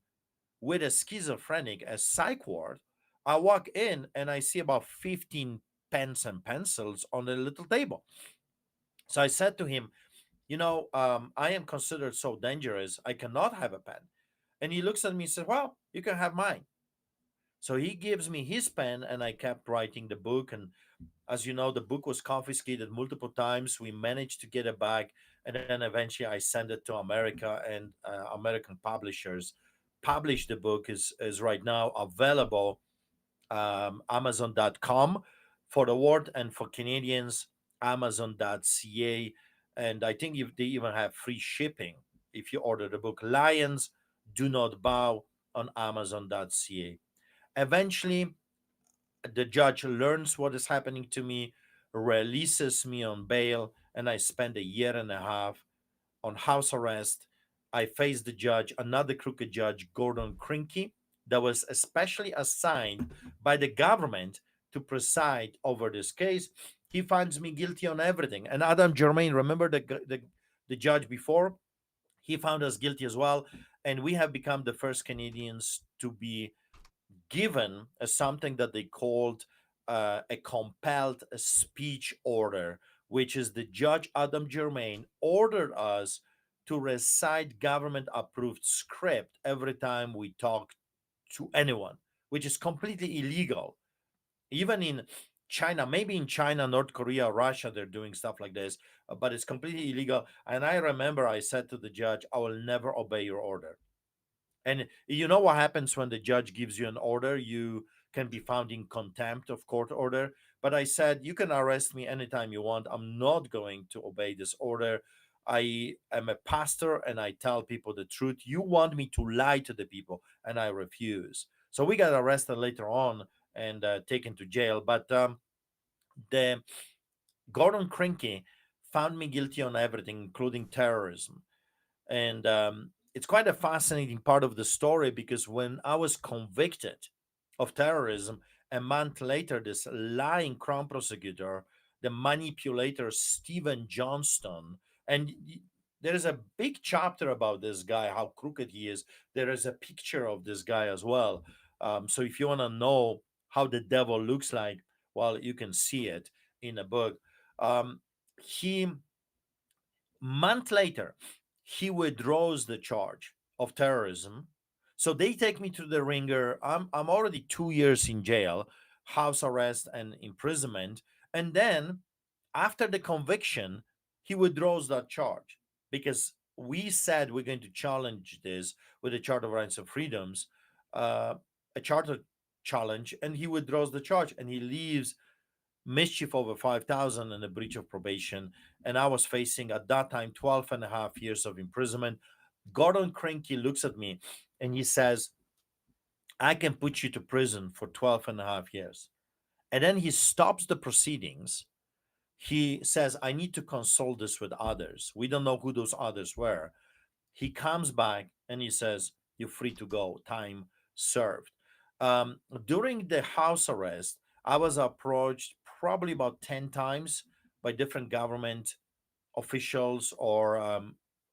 with a schizophrenic, a psych ward. I walk in and I see about 15 pens and pencils on a little table. So I said to him, I am considered so dangerous, I cannot have a pen. And he looks at me and says, well, you can have mine. So he gives me his pen, and I kept writing the book. And as you know, the book was confiscated multiple times. We managed to get it back. And then eventually I sent it to America, and American publishers published the book, is right now available, amazon.com for the world, and for Canadians, amazon.ca. And I think if they even have free shipping if you order the book. Lions Do Not Bow on amazon.ca. Eventually, the judge learns what is happening to me, releases me on bail, and I spend a year and a half on house arrest. I faced the judge, another crooked judge, Gordon Krinky, that was especially assigned by the government to preside over this case. He finds me guilty on everything. And Adam Germain, remember the judge before? He found us guilty as well. And we have become the first Canadians to be given something that they called a compelled speech order, which is the judge Adam Germain ordered us to recite government approved script every time we talk to anyone, which is completely illegal. Even in China, maybe in China, North Korea, Russia, they're doing stuff like this, but it's completely illegal. And I remember I said to the judge, I will never obey your order. And you know what happens when the judge gives you an order? You can be found in contempt of court order. But I said, you can arrest me anytime you want. I'm not going to obey this order. I am a pastor and I tell people the truth. You want me to lie to the people, and I refuse. So we got arrested later on and taken to jail. But the Gordon Krinky found me guilty on everything, including terrorism. And it's quite a fascinating part of the story, because when I was convicted of terrorism, a month later, this lying crown prosecutor, the manipulator Stephen Johnston, and there is a big chapter about this guy, how crooked he is. There is a picture of this guy as well. So if you want to know how the devil looks like, well, you can see it in a book. He Month later, he withdraws the charge of terrorism. So they take me to the ringer. I'm already 2 years in jail, house arrest and imprisonment. And then after the conviction, he withdraws that charge because we said we're going to challenge this with a Charter of Rights and Freedoms, uh, a charter challenge, and he withdraws the charge and he leaves mischief over 5,000 and a breach of probation. And I was facing at that time 12 and a half years of imprisonment. Gordon Crinky looks at me and he says, I can put you to prison for 12 and a half years. And then he stops the proceedings. He says, I need to consult this with others. We don't know who those others were. He comes back and he says, you're free to go. Time served. During the house arrest, I was approached probably about 10 times by different government officials or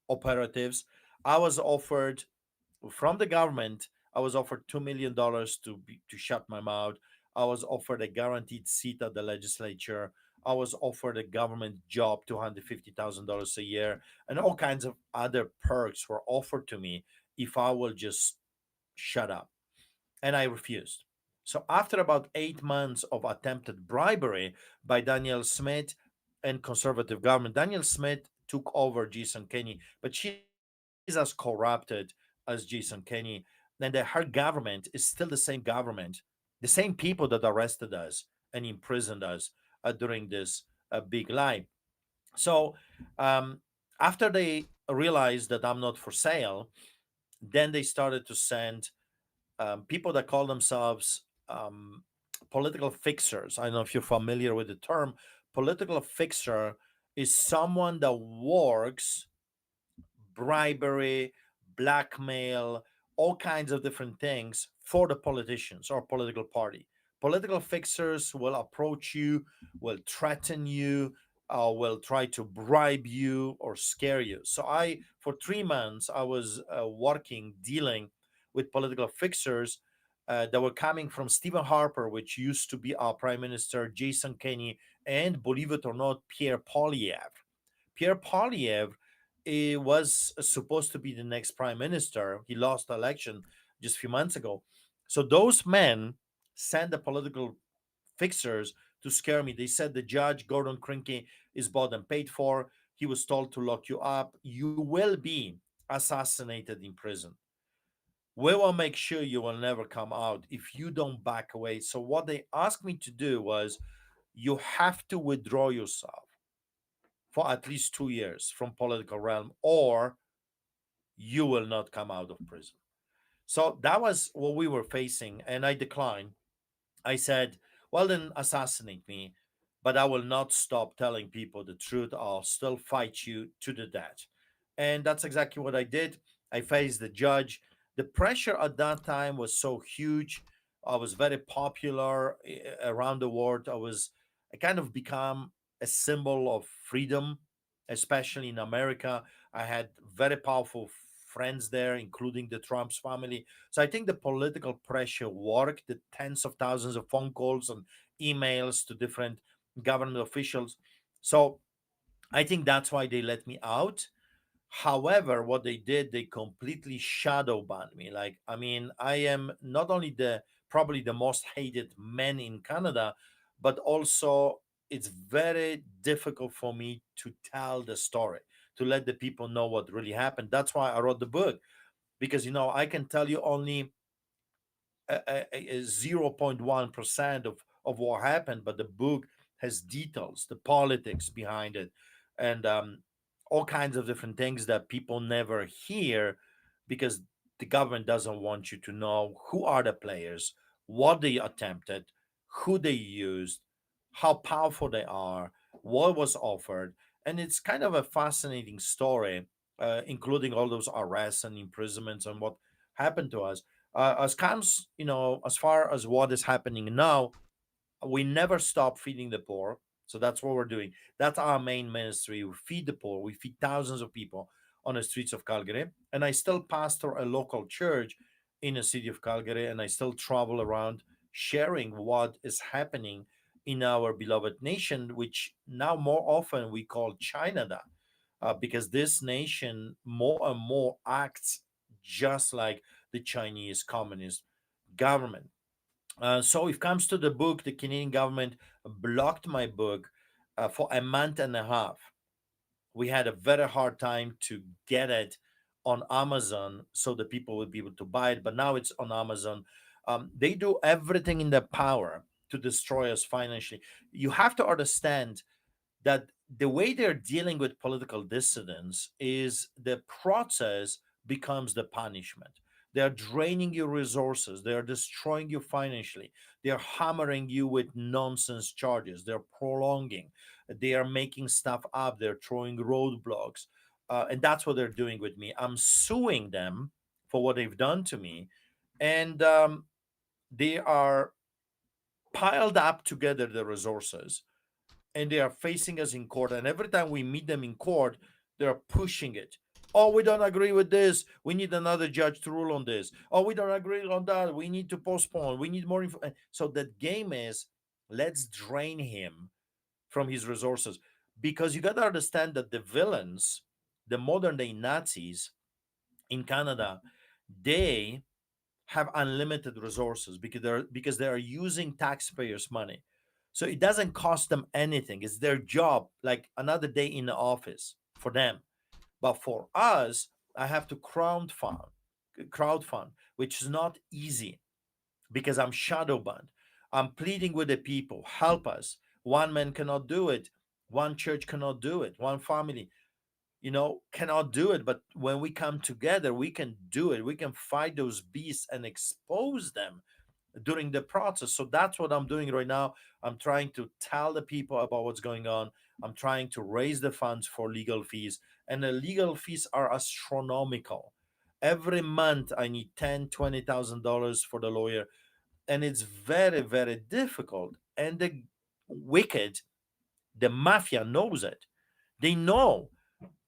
operatives. I was offered from the government. I was offered $2 million to shut my mouth. I was offered a guaranteed seat at the legislature. I was offered a government job, $250,000 a year, and all kinds of other perks were offered to me if I will just shut up. And I refused. So after about 8 months of attempted bribery by Danielle Smith and conservative government, Danielle Smith took over Jason Kenney, but she's as corrupted as Jason Kenney. And her government is still the same government, the same people that arrested us and imprisoned us during this big lie. So um, after they realized that I'm not for sale, then they started to send people that call themselves political fixers. I don't know if you're familiar with the term. Political fixer is someone that works bribery, blackmail, all kinds of different things for the politicians or political party. Political fixers will approach you, will threaten you, will try to bribe you or scare you. So for 3 months, I was working, dealing with political fixers that were coming from Stephen Harper, which used to be our prime minister, Jason Kenney, and believe it or not, Pierre Poilievre. Pierre Poilievre was supposed to be the next prime minister. He lost the election just a few months ago. So those men sent the political fixers to scare me. They said the judge, Gordon Crinky, is bought and paid for. He was told to lock you up. You will be assassinated in prison. We will make sure you will never come out if you don't back away. So what they asked me to do was you have to withdraw yourself for at least 2 years from political realm or you will not come out of prison. So that was what we were facing, and I declined. I said, well, then assassinate me, but I will not stop telling people the truth. I'll still fight you to the death. And that's exactly what I did. I faced the judge. The pressure at that time was so huge. I was very popular around the world. I kind of become a symbol of freedom, especially in America. I had very powerful friends there, including the Trump's family. So I think the political pressure worked, the tens of thousands of phone calls and emails to different government officials. So I think that's why they let me out. However, what they did, they completely shadow banned me. Like, I mean, I am not only the probably the most hated man in Canada, but also it's very difficult for me to tell the story, to let the people know what really happened. That's why I wrote the book, because I can tell you only 0.1% of what happened, but the book has details, the politics behind it, and all kinds of different things that people never hear because the government doesn't want you to know who are the players, what they attempted, who they used, how powerful they are, what was offered. And it's kind of a fascinating story, including all those arrests and imprisonments and what happened to us. As comes, as far as what is happening now, we never stop feeding the poor. So that's what we're doing. That's our main ministry. We feed the poor. We feed thousands of people on the streets of Calgary. And I still pastor a local church in the city of Calgary, and I still travel around sharing what is happening in our beloved nation, which now more often we call China, because this nation more and more acts just like the Chinese Communist government. So, if it comes to the book, the Canadian government blocked my book for a month and a half. We had a very hard time to get it on Amazon so that people would be able to buy it, but now it's on Amazon. They do everything in their power to destroy us financially. You have to understand that the way they're dealing with political dissidents is the process becomes the punishment. They are draining your resources. They are destroying you financially. They are hammering you with nonsense charges. They're prolonging. They are making stuff up. They're throwing roadblocks. And that's what they're doing with me. I'm suing them for what they've done to me. And they are piled up together, the resources, and they are facing us in court. And every time we meet them in court, they're pushing it. Oh, we don't agree with this. We need another judge to rule on this. Oh, we don't agree on that. We need to postpone. We need more info. So that game is, let's drain him from his resources. Because you got to understand that the villains, the modern day Nazis in Canada, they have unlimited resources because they are using taxpayers' money. So it doesn't cost them anything. It's their job, like another day in the office for them. But for us, I have to crowdfund, which is not easy because I'm shadow banned. I'm pleading with the people, help us. One man cannot do it. One church cannot do it. One family, cannot do it. But when we come together, we can do it. We can fight those beasts and expose them during the process. So that's what I'm doing right now. I'm trying to tell the people about what's going on. I'm trying to raise the funds for legal fees, and the legal fees are astronomical. Every month I need $10,000, $20,000 for the lawyer, and it's very, very difficult. And the wicked, the mafia knows it. They know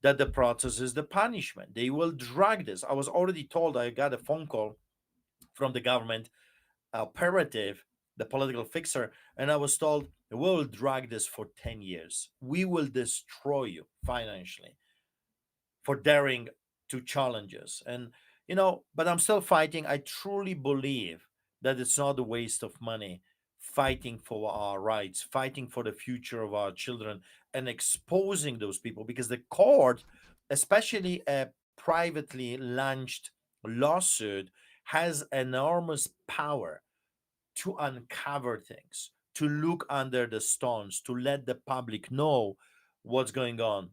that the process is the punishment. They will drag this. I was already told, I got a phone call from the government operative, the political fixer, and I was told, we'll drag this for 10 years. We will destroy you financially for daring to challenge us. And, but I'm still fighting. I truly believe that it's not a waste of money fighting for our rights, fighting for the future of our children, and exposing those people, because the court, especially a privately launched lawsuit, has enormous power to uncover things, to look under the stones, to let the public know what's going on.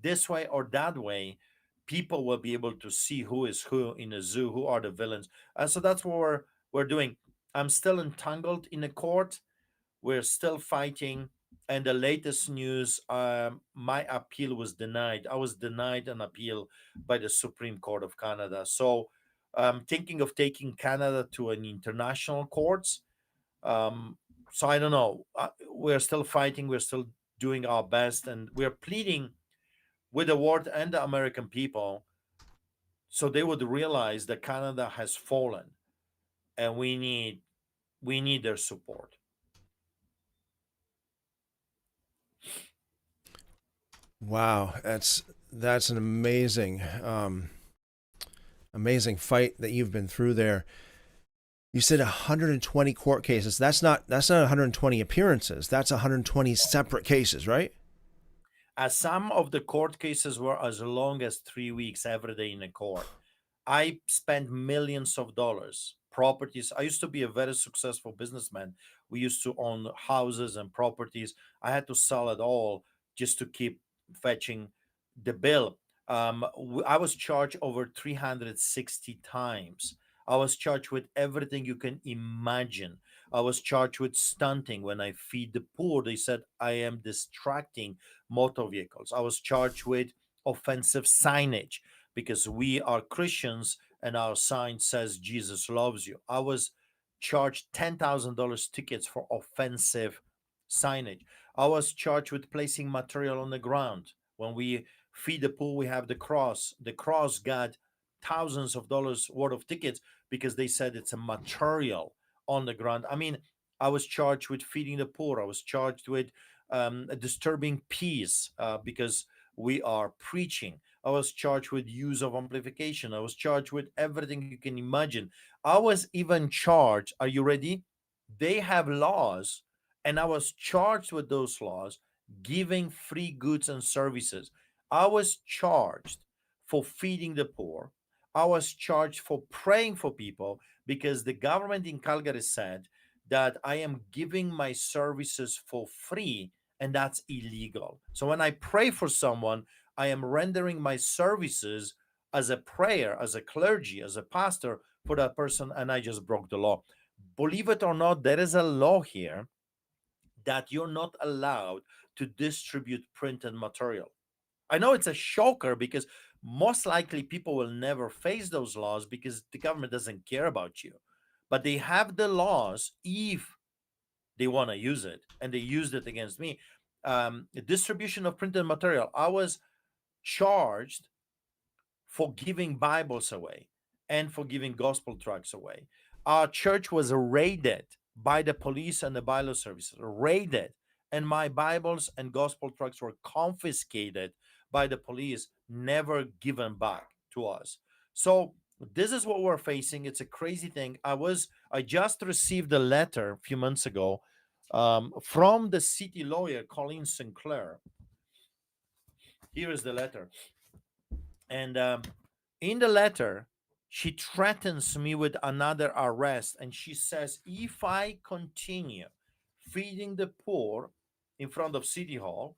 This way or that way, people will be able to see who is who in a zoo, who are the villains. So that's what we're doing. I'm still entangled in the court. We're still fighting. And the latest news, my appeal was denied. I was denied an appeal by the Supreme Court of Canada. So I'm thinking of taking Canada to an international courts. um, so I don't know. We're still fighting. We're still doing our best, and we're pleading with the world and the American people so they would realize that Canada has fallen, and we need their support. Wow, that's an amazing fight that you've been through there. You said 120 court cases. That's not 120 appearances. That's 120 separate cases, right? As some of the court cases were as long as 3 weeks every day in a court. I spent millions of dollars, properties. I used to be a very successful businessman. We used to own houses and properties. I had to sell it all just to keep fetching the bill. I was charged over 360 times. I was charged with everything you can imagine. I was charged with stunting when I feed the poor. They said I am distracting motor vehicles. I was charged with offensive signage because we are Christians and our sign says Jesus loves you. I was charged $10,000 tickets for offensive signage. I was charged with placing material on the ground. When we feed the poor, we have the cross. The cross got thousands of dollars worth of tickets because they said it's a material on the ground. I mean, I was charged with feeding the poor. I was charged with disturbing peace because we are preaching. I was charged with use of amplification. I was charged with everything you can imagine. I was even charged, are you ready? They have laws, and I was charged with those laws, giving free goods and services. I was charged for feeding the poor. I was charged for praying for people because the government in Calgary said that I am giving my services for free, and that's illegal. So when I pray for someone, I am rendering my services as a prayer, as a clergy, as a pastor for that person, and I just broke the law. Believe it or not, there is a law here that you're not allowed to distribute printed material. I know it's a shocker because most likely people will never face those laws because the government doesn't care about you. But they have the laws if they want to use it, and they used it against me. The distribution of printed material. I was charged for giving Bibles away and for giving gospel tracts away. Our church was raided by the police and the Bible services, raided, and my Bibles and gospel tracts were confiscated by the police, never given back to us. So this is what we're facing. It's a crazy thing. I just received a letter a few months ago from the city lawyer Colleen Sinclair. Here is the letter. And in the letter, she threatens me with another arrest. And she says, if I continue feeding the poor in front of City Hall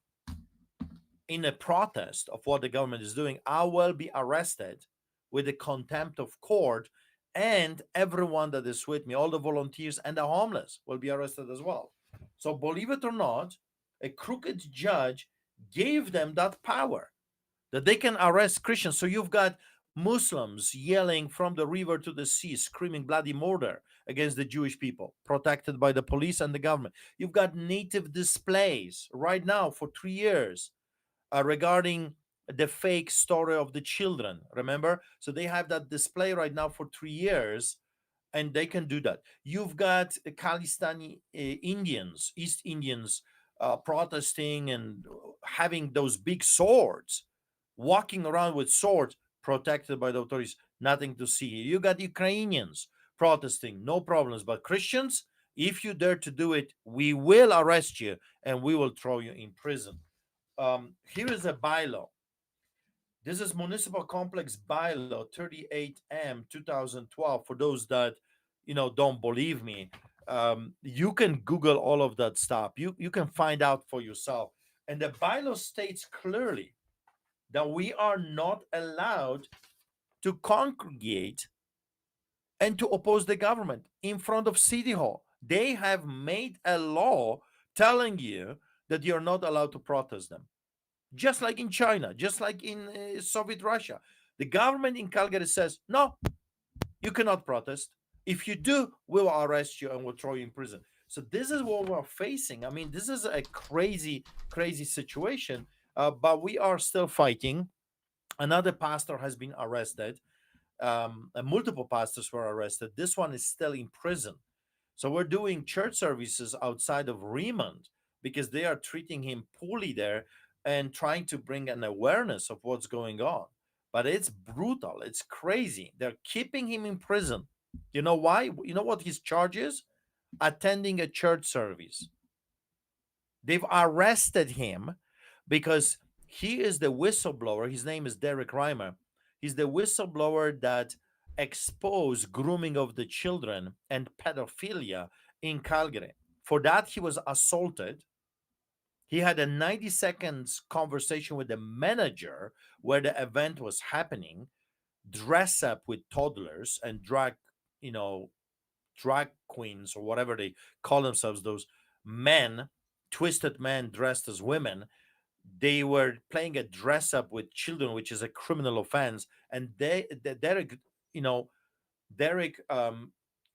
in a protest of what the government is doing, I will be arrested with the contempt of court. And everyone that is with me, all the volunteers and the homeless, will be arrested as well. So, believe it or not, a crooked judge gave them that power that they can arrest Christians. So you've got Muslims yelling from the river to the sea, screaming bloody murder against the Jewish people, protected by the police and the government. You've got native displays right now for 3 years regarding the fake story of the children. Remember? So they have that display right now for 3 years, and they can do that. You've got Khalistani Indians, East Indians, protesting and having those big swords, walking around with swords, protected by the authorities, nothing to see. You got Ukrainians protesting, no problems. But Christians, if you dare to do it, we will arrest you and we will throw you in prison. Here is a bylaw. This is Municipal Complex Bylaw 38M 2012. For those that don't believe me, you can Google all of that stuff. You can find out for yourself. And the bylaw states clearly that we are not allowed to congregate and to oppose the government in front of City Hall. They have made a law telling you that you're not allowed to protest them. Just like in China, just like in Soviet Russia. The government in Calgary says, no, you cannot protest. If you do, we'll arrest you and we'll throw you in prison. So this is what we're facing. I mean, this is a crazy, crazy situation, but we are still fighting. Another pastor has been arrested. Multiple pastors were arrested. This one is still in prison. So we're doing church services outside of Remond because they are treating him poorly there and trying to bring an awareness of what's going on. But it's brutal. It's crazy. They're keeping him in prison. You know why? You know what his charge is? Attending a church service. They've arrested him because he is the whistleblower. His name is Derek Reimer. He's the whistleblower that exposed grooming of the children and pedophilia in Calgary. For that, he was assaulted. He had a 90 seconds conversation with the manager where the event was happening, dress up with toddlers and drag queens or whatever they call themselves, those men, twisted men dressed as women. They were playing a dress up with children, which is a criminal offense. And Derek, you know, Derek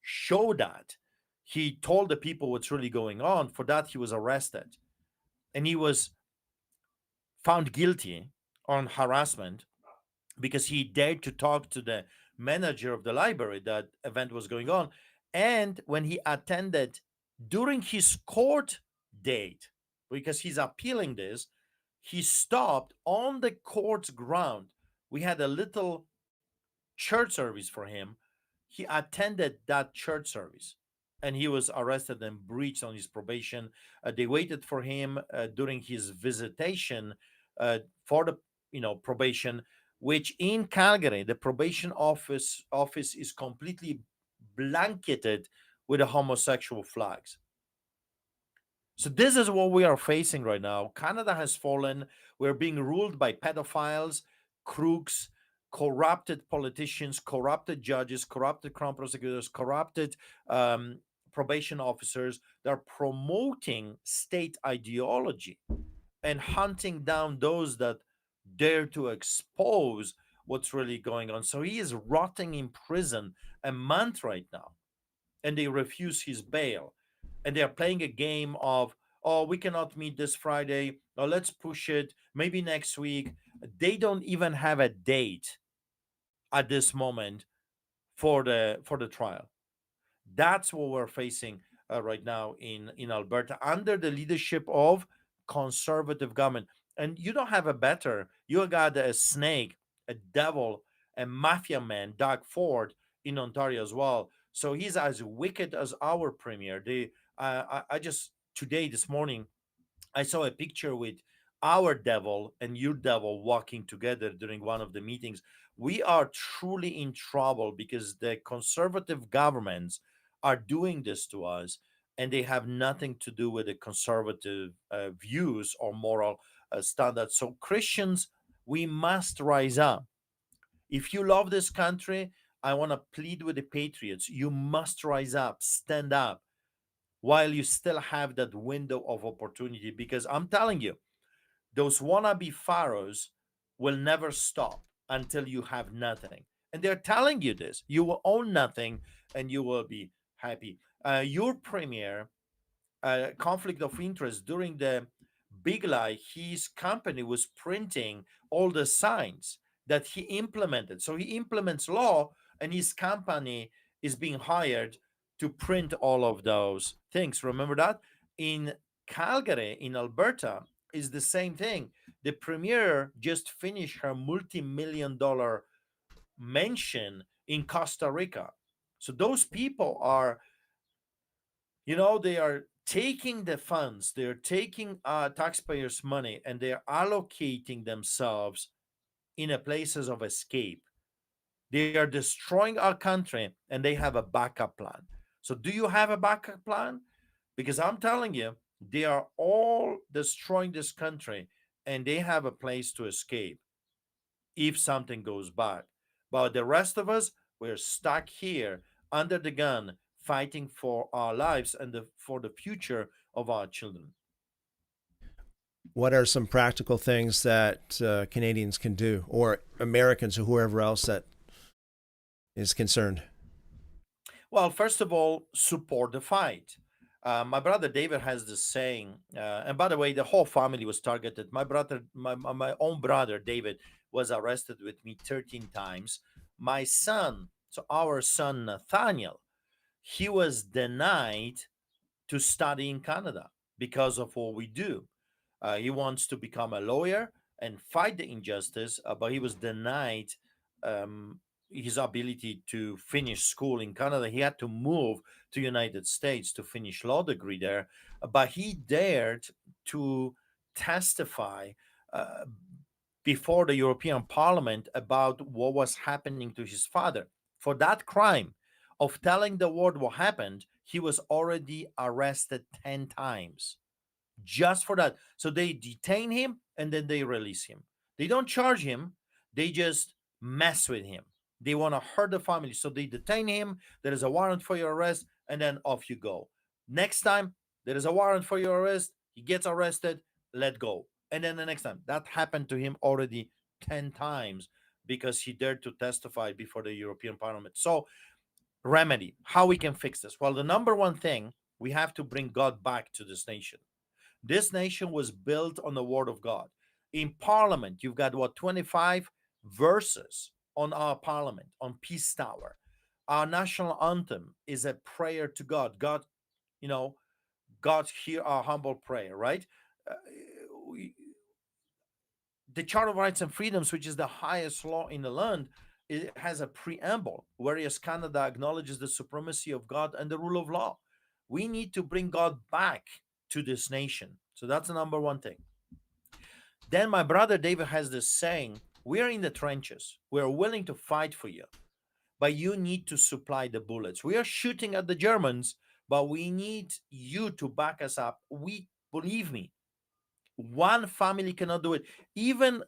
showed that. He told the people what's really going on. For that, he was arrested. And he was found guilty on harassment because he dared to talk to the manager of the library that event was going on. And when he attended during his court date, because he's appealing this, he stopped on the court's ground. We had a little church service for him. He attended that church service and he was arrested and breached on his probation. They waited for him during his visitation for the probation, which in Calgary, the probation office is completely blanketed with the homosexual flags. So this is what we are facing right now. Canada has fallen. We're being ruled by pedophiles, crooks, corrupted politicians, corrupted judges, corrupted crown prosecutors, corrupted probation officers. They're promoting state ideology and hunting down those that dare to expose what's really going on. So he is rotting in prison a month right now, and they refuse his bail. And they are playing a game of, oh, we cannot meet this Friday. Oh, let's push it. Maybe next week. They don't even have a date at this moment for the trial. That's what we're facing right now in Alberta under the leadership of conservative government. And you don't have a better. You got a snake, a devil, a mafia man, Doug Ford in Ontario as well. So he's as wicked as our premier. I just today this morning I saw a picture with our devil and your devil walking together during one of the meetings. We are truly in trouble because the conservative governments are doing this to us, and they have nothing to do with the conservative views or moral standards. So, Christians, we must rise up. If you love this country, I want to plead with the patriots. You must rise up, stand up while you still have that window of opportunity, because I'm telling you, those wannabe pharaohs will never stop until you have nothing. And they're telling you this: you will own nothing and you will be happy. Your premier conflict of interest during the big lie, his company was printing all the signs that he implemented. So he implements law, and his company is being hired to print all of those things. Remember that? In Calgary, in Alberta, is the same thing. The premier just finished her multi-million dollar mansion in Costa Rica. So those people are, they are taking the funds, they're taking taxpayers' money, and they're allocating themselves in a places of escape. They are destroying our country, and they have a backup plan. So, do you have a backup plan? Because I'm telling you, they are all destroying this country, and they have a place to escape if something goes bad. But the rest of us, we're stuck here under the gun, fighting for our lives and for the future of our children. What are some practical things that Canadians can do, or Americans, or whoever else that is concerned? Well, first of all, support the fight. My brother David has this saying, and by the way, the whole family was targeted. My own brother David was arrested with me 13 times. My son, so our son Nathaniel, he was denied to study in Canada because of what we do. He wants to become a lawyer and fight the injustice, but he was denied um, his ability to finish school in Canada. He had to move to United States to finish law degree there, but he dared to testify uh, before the European Parliament about what was happening to his father. For that crime of telling the world what happened, he was already arrested 10 times just for that. So they detain him and then they release him. They don't charge him, they just mess with him. They want to hurt the family. So they detain him. There is a warrant for your arrest, and then off you go. Next time, there is a warrant for your arrest. He gets arrested, let go. And then the next time, that happened to him already 10 times because he dared to testify before the European Parliament. So, remedy, how we can fix this? Well, the number one thing, we have to bring God back to this nation. This nation was built on the word of God. In parliament, you've got what, 25 verses on our parliament, on Peace Tower. Our national anthem is a prayer to God. God, you know, God hear our humble prayer, right? Uh, we, the Charter of Rights and Freedoms, which is the highest law in the land, it has a preamble, whereas Canada acknowledges the supremacy of God and the rule of law. We need to bring God back to this nation. So that's the number one thing. Then my brother David has this saying, we are in the trenches. We are willing to fight for you, but you need to supply the bullets. We are shooting at the Germans, but we need you to back us up. We believe me, one family cannot do it. Even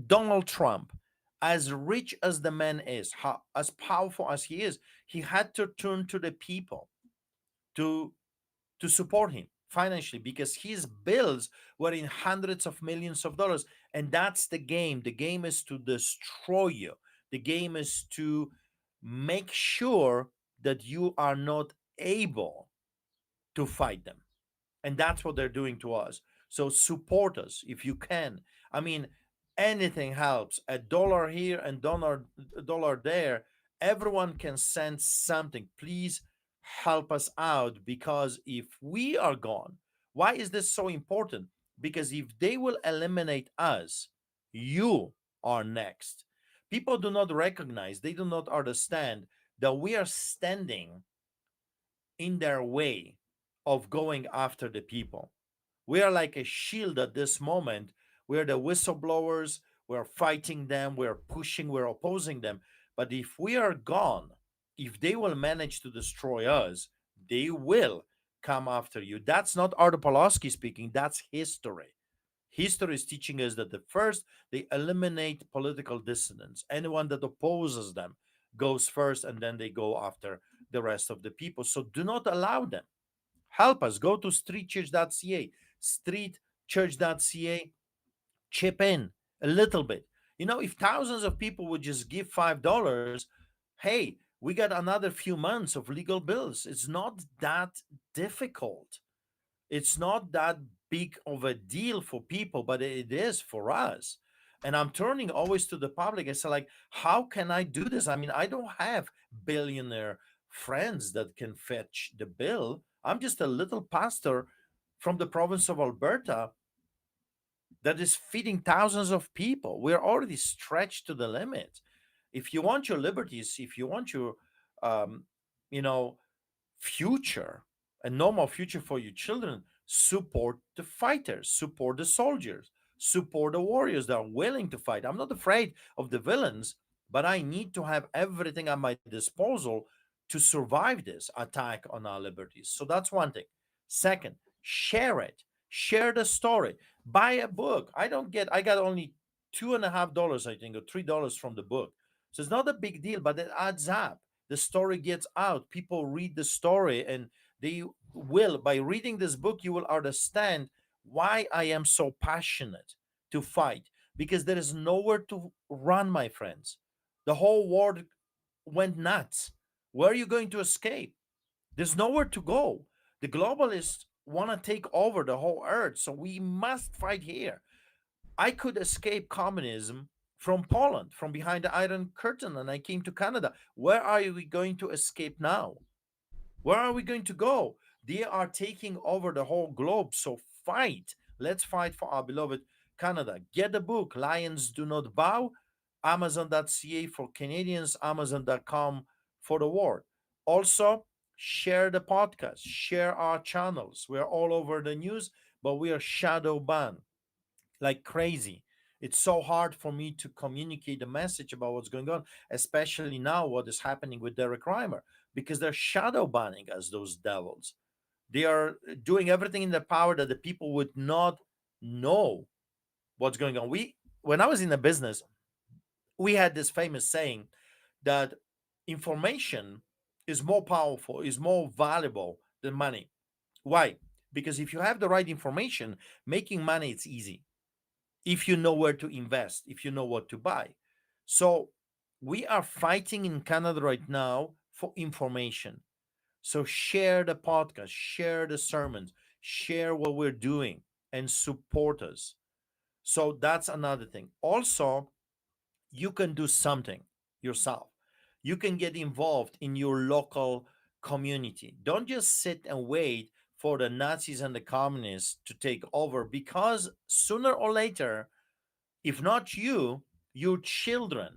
Donald Trump, as rich as the man is, as powerful as he is, he had to turn to the people to to support him financially because his bills were in hundreds of millions of dollars. And that's the game. The game is to destroy you. The game is to make sure that you are not able to fight them. And that's what they're doing to us. So support us if you can. I mean, anything helps. A dollar here and dollar there. Everyone can send something. Please help us out, because if we are gone, why is this so important? Because if they will eliminate us, you are next. People do not recognize, they do not understand that we are standing in their way of going after the people. We are like a shield at this moment. We're the whistleblowers. We're fighting them. We're pushing. We're opposing them. But if we are gone, if they will manage to destroy us, they will come after you. That's not Artur Pawlowski speaking. That's history. History is teaching us that the first they eliminate political dissidents. Anyone that opposes them goes first, and then they go after the rest of the people. So do not allow them. Help us. Go to streetchurch.ca, streetchurch.ca, chip in a little bit. You know, if thousands of people would just give $5, hey, we got another few months of legal bills. It's not that difficult. It's not that big of a deal for people, but it is for us. And I'm turning always to the public. I say, like, how can I do this? I mean, I don't have billionaire friends that can fetch the bill. I'm just a little pastor from the province of Alberta that is feeding thousands of people. We're already stretched to the limit. If you want your liberties, if you want your, um, you know, future, a normal future for your children, support the fighters, support the soldiers, support the warriors that are willing to fight. I'm not afraid of the villains, but I need to have everything at my disposal to survive this attack on our liberties. So that's one thing. Second, share it. Share the story. Buy a book. I got only $2.50, I think, or $3 from the book. So it's not a big deal, but it adds up. The story gets out, people read the story, and they will, by reading this book, you will understand why I am so passionate to fight, because there is nowhere to run, my friends. The whole world went nuts. Where are you going to escape? There's nowhere to go. The globalists want to take over the whole earth, so we must fight here. I could escape communism from Poland, from behind the Iron Curtain, and I came to Canada. Where are we going to escape now? Where are we going to go? They are taking over the whole globe. So fight. Let's fight for our beloved Canada. Get the book, Lions Do Not Bow, Amazon.ca for Canadians, Amazon.com for the world. Also, share the podcast, share our channels. We're all over the news, but we are shadow banned like crazy. It's so hard for me to communicate the message about what's going on, especially now what is happening with Derek Reimer, because they're shadow banning us, those devils. They are doing everything in their power that the people would not know what's going on. When I was in the business, we had this famous saying that information is more powerful, is more valuable than money. Why? Because if you have the right information, making money it's easy if you know where to invest, if you know what to buy. So we are fighting in Canada right now for information. So share the podcast, share the sermons, share what we're doing, and support us. So that's another thing. Also, you can do something yourself. You can get involved in your local community. Don't just sit and wait for the Nazis and the communists to take over, because sooner or later, if not you, your children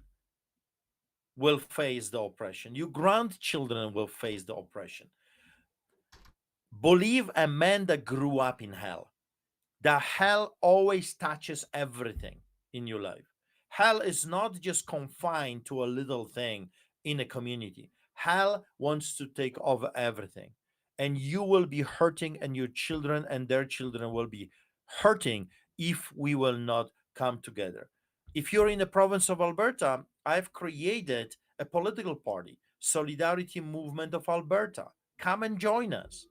will face the oppression. Your grandchildren will face the oppression. Believe a man that grew up in hell. The hell always touches everything in your life. Hell is not just confined to a little thing in a community. Hell wants to take over everything. And you will be hurting, and your children and their children will be hurting if we will not come together. If you're in the province of Alberta, I've created a political party, Solidarity Movement of Alberta. Come and join us.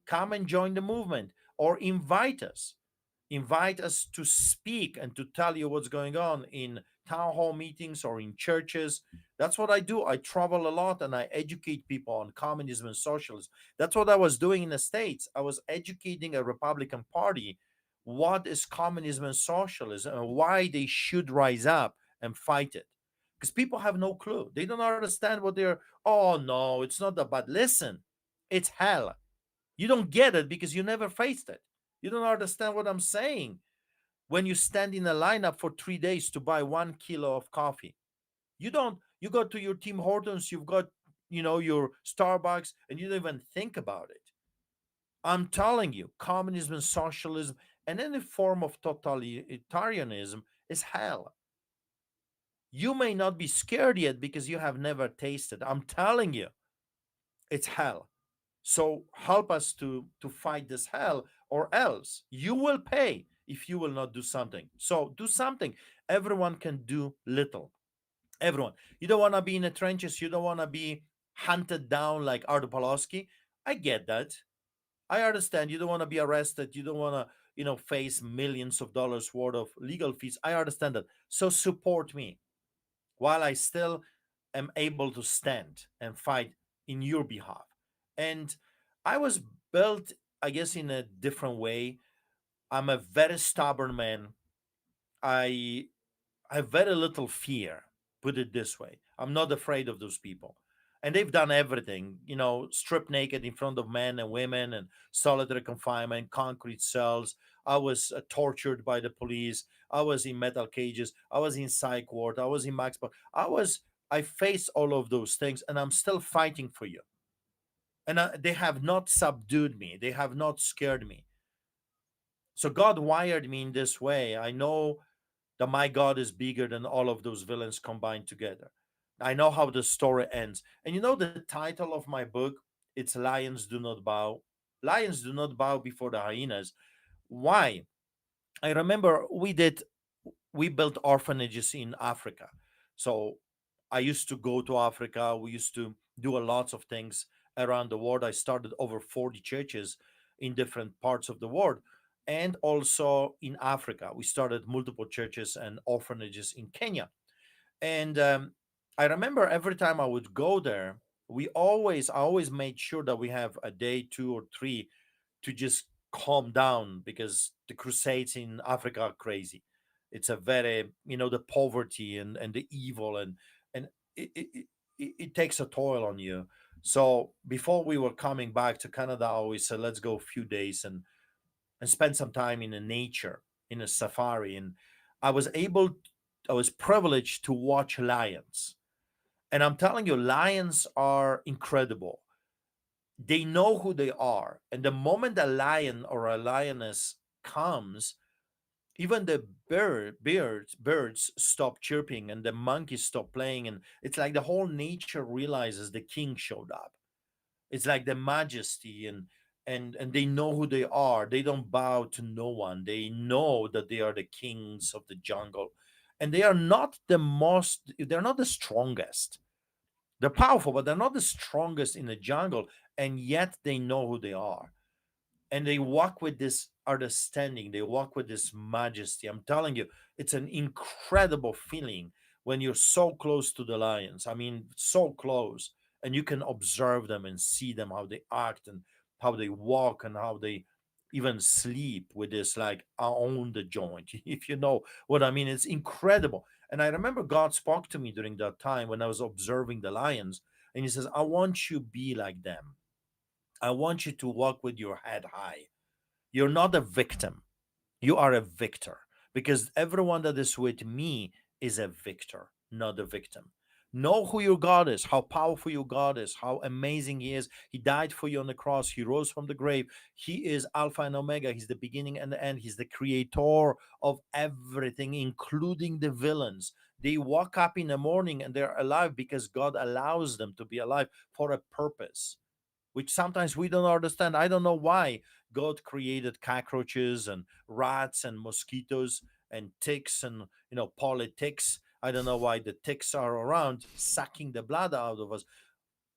Come and join the movement or invite us to speak and to tell you what's going on in town hall meetings or in churches. That's what I do. I travel a lot and I educate people on communism and socialism. That's what I was doing in the States. I was educating a Republican Party what is communism and socialism and why they should rise up and fight it. Because people have no clue. They don't understand what they're, oh no, it's not that bad. Listen, it's hell. You don't get it because you never faced it. You don't understand what I'm saying. When you stand in a lineup for 3 days to buy 1 kilo of coffee, you go to your Tim Hortons, you've got, your Starbucks, and you don't even think about it. I'm telling you, communism and socialism and any form of totalitarianism is hell. You may not be scared yet because you have never tasted. I'm telling you, it's hell. So help us to fight this hell, or else you will pay if you will not do something. So do something. Everyone can do little. Everyone. You don't want to be in the trenches. You don't want to be hunted down like Artur Pawlowski. I get that. I understand. You don't want to be arrested. You don't want to, face millions of dollars worth of legal fees. I understand that. So support me while I still am able to stand and fight in your behalf. And I was built, I guess, in a different way. I'm a very stubborn man. I have very little fear, put it this way. I'm not afraid of those people. And they've done everything, stripped naked in front of men and women and solitary confinement, concrete cells. I was tortured by the police. I was in metal cages. I was in psych ward. I was in max. I faced all of those things and I'm still fighting for you. And they have not subdued me. They have not scared me. So God wired me in this way. I know that my God is bigger than all of those villains combined together. I know how the story ends. And the title of my book? It's Lions Do Not Bow. Lions do not bow before the hyenas. Why? I remember we built orphanages in Africa. So I used to go to Africa. We used to do a lots of things around the world. I started over 40 churches in different parts of the world. And also in Africa, we started multiple churches and orphanages in Kenya. And I remember every time I would go there, I always made sure that we have a day, 2 or 3, to just calm down because the crusades in Africa are crazy. It's a very, the poverty and the evil and it takes a toll on you. So before we were coming back to Canada, I always said, let's go a few days and spend some time in the nature, in a safari. And I was able, I was privileged to watch lions. And I'm telling you, lions are incredible. They know who they are. And the moment a lion or a lioness comes, even the birds stop chirping and the monkeys stop playing. And it's like the whole nature realizes the king showed up. It's like the majesty and they know who they are. They don't bow to no one. They know that they are the kings of the jungle. And they are not they're not the strongest. They're powerful, but they're not the strongest in the jungle, and yet they know who they are. And they walk with this understanding, they walk with this majesty. I'm telling you, it's an incredible feeling when you're so close to the lions. I mean, so close, and you can observe them and see them, how they act and how they walk and how they even sleep with this, like, I own the joint, if you know what I mean. It's incredible. And I remember God spoke to me during that time when I was observing the lions, and He says, I want you to be like them. I want you to walk with your head high. You're not a victim. You are a victor, because everyone that is with me is a victor, not a victim. Know who your God is, how powerful your God is, how amazing He is. He died for you on the cross. He rose from the grave. He is Alpha and Omega. He's the beginning and the end. He's the creator of everything, including the villains. They wake up in the morning and they're alive because God allows them to be alive for a purpose, which sometimes we don't understand. I don't know why God created cockroaches and rats and mosquitoes and ticks and politics. I don't know why the ticks are around sucking the blood out of us,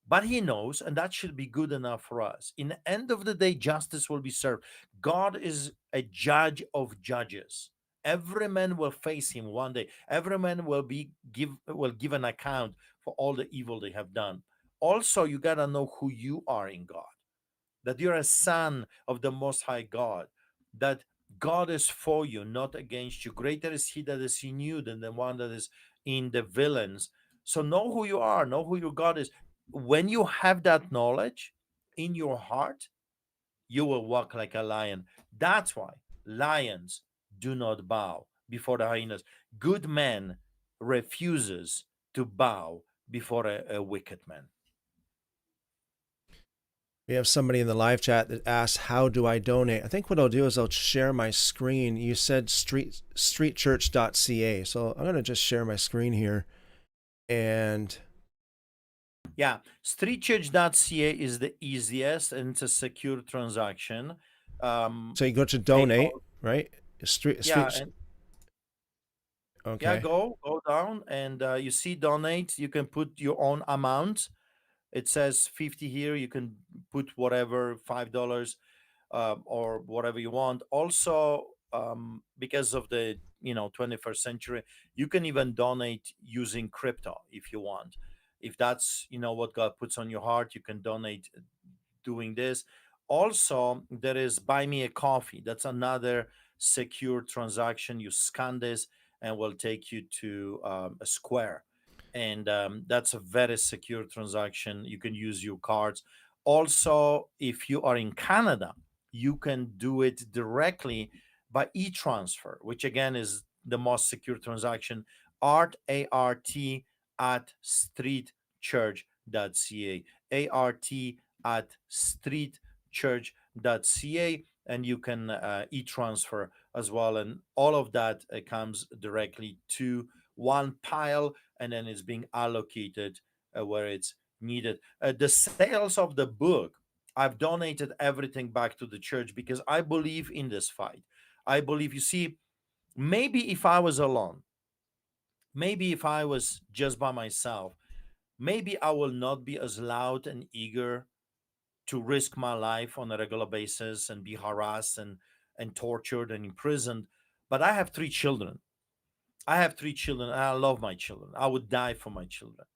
but He knows, and that should be good enough for us. In the end of the day, justice will be served. God is a judge of judges. Every man will face Him one day. Every man will give an account for all the evil they have done. Also, you gotta know who you are in God, that you're a son of the Most High God, that God is for you, not against you. Greater is He that is in you than the one that is in the villains. So know who you are, know who your God is. When you have that knowledge in your heart, you will walk like a lion. That's why lions do not bow before the hyenas. Good man refuses to bow before a wicked man. We have somebody in the live chat that asks, "How do I donate?" I think what I'll do is I'll share my screen. You said streetchurch.ca, so I'm gonna just share my screen here, and Yeah, streetchurch.ca is the easiest and it's a secure transaction. Um, so you go to PayPal, donate, right? Street yeah, street. and yeah, Okay. go down and you see donate. You can put your own amount. It says 50 here. You can put whatever, $5 or whatever you want. Also, because of the 21st century, you can even donate using crypto if you want. If that's what God puts on your heart, you can donate doing this. Also, there is buy me a coffee. That's another secure transaction. You scan this and will take you to a Square, and that's a very secure transaction. You can use your cards. Also, if you are in Canada, you can do it directly by e-transfer, which again is the most secure transaction. Art at streetchurch.ca. Art at streetchurch.ca, and you can e-transfer as well, and all of that comes directly to one pile, and then it's being allocated where it's needed. The sales of the book, I've donated everything back to the church because I believe in this fight. I believe, you see, maybe if I was alone, maybe if I was just by myself, maybe I will not be as loud and eager to risk my life on a regular basis and be harassed and tortured and imprisoned. But I have three children. I have three children and I love my children. I would die for my children.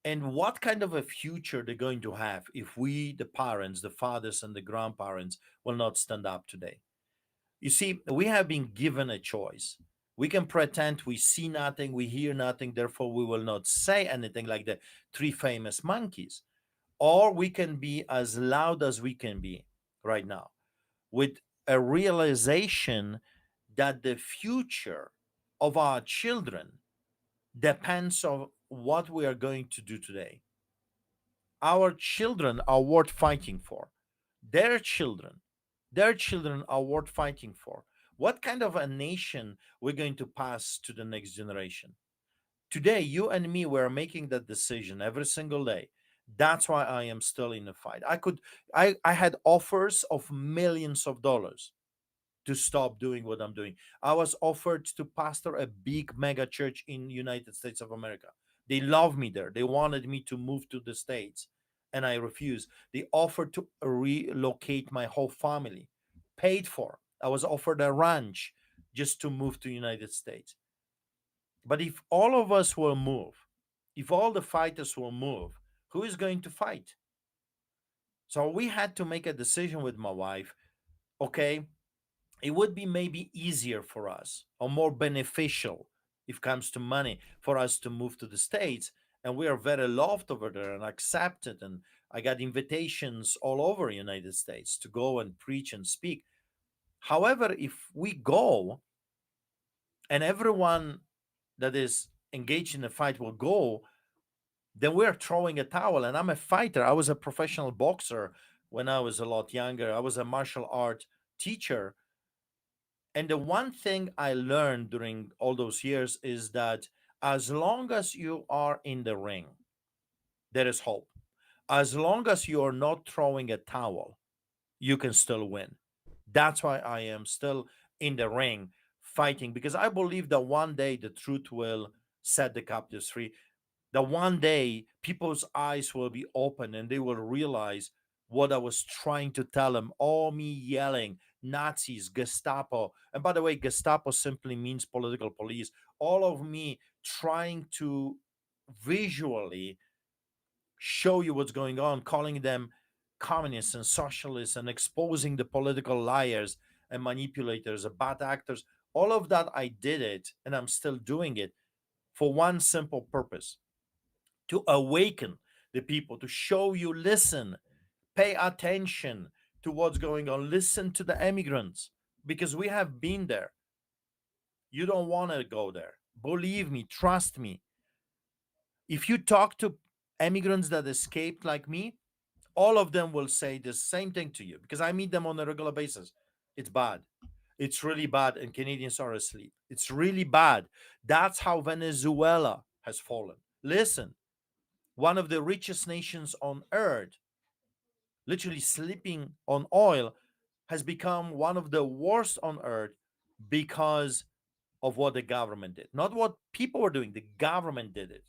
And what kind of a future they're going to have if we, the parents, the fathers, and the grandparents, will not stand up today? You see, we have been given a choice. We can pretend we see nothing, we hear nothing, therefore we will not say anything, like the three famous monkeys. Or we can be as loud as we can be right now, with a realization that the future of our children depends on what we are going to do today. Our children are worth fighting for. Their children, their children are worth fighting for. What kind of a nation we're going to pass to the next generation? Today, you and me were making that decision every single day. That's why I am still in the fight. I had offers of millions of dollars to stop doing what I'm doing. I was offered to pastor a big mega church in United States of America. They love me there. They wanted me to move to the States, and I refused. They offered to relocate my whole family, paid for. I was offered a ranch just to move to United States. But if all of us will move, if all the fighters will move, who is going to fight? So we had to make a decision with my wife. Okay, it would be maybe easier for us or more beneficial if it comes to money for us to move to the States. And we are very loved over there and accepted. And I got invitations all over the United States to go and preach and speak. However, if we go and everyone that is engaged in the fight will go, then we're throwing a towel. And I'm a fighter. I was a professional boxer when I was a lot younger. I was a martial art teacher. And the one thing I learned during all those years is that as long as you are in the ring, there is hope. As long as you are not throwing a towel, you can still win. That's why I am still in the ring fighting, because I believe that one day the truth will set the captives free. That one day people's eyes will be open and they will realize what I was trying to tell them. All me yelling, Nazis, Gestapo. And by the way, Gestapo simply means political police. All of me trying to visually show you what's going on, calling them communists and socialists and exposing the political liars and manipulators, bad actors. All of that, I did it and I'm still doing it for one simple purpose: to awaken the people, to show you, listen, pay attention to what's going on, listen to the immigrants, because we have been there. You don't want to go there. Believe me, trust me. If you talk to immigrants that escaped like me, all of them will say the same thing to you, because I meet them on a regular basis. It's bad. It's really bad, and Canadians are asleep. It's really bad. That's how Venezuela has fallen. Listen, one of the richest nations on earth, literally sleeping on oil, has become one of the worst on earth because of what the government did. Not what people were doing, the government did it.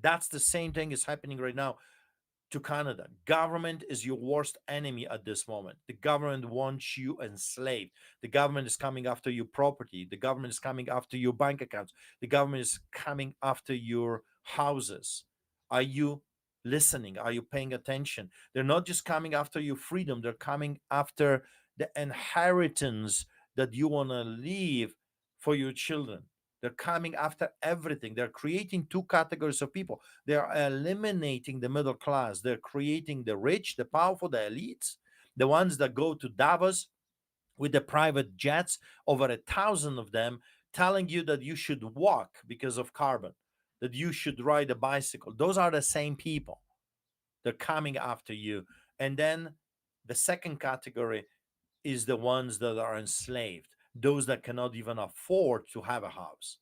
That's the same thing is happening right now to Canada. Government is your worst enemy at this moment. The government wants you enslaved. The government is coming after your property. The government is coming after your bank accounts. The government is coming after your houses. Are you listening? Are you paying attention? They're not just coming after your freedom, they're coming after the inheritance that you want to leave for your children. They're coming after everything. They're creating two categories of people. They're eliminating the middle class. They're creating the rich, the powerful, the elites, the ones that go to Davos with the private jets, over 1,000 of them, telling you that you should walk because of carbon, that you should ride a bicycle. Those are the same people. They're coming after you. And then the second category is the ones that are enslaved, those that cannot even afford to have a house.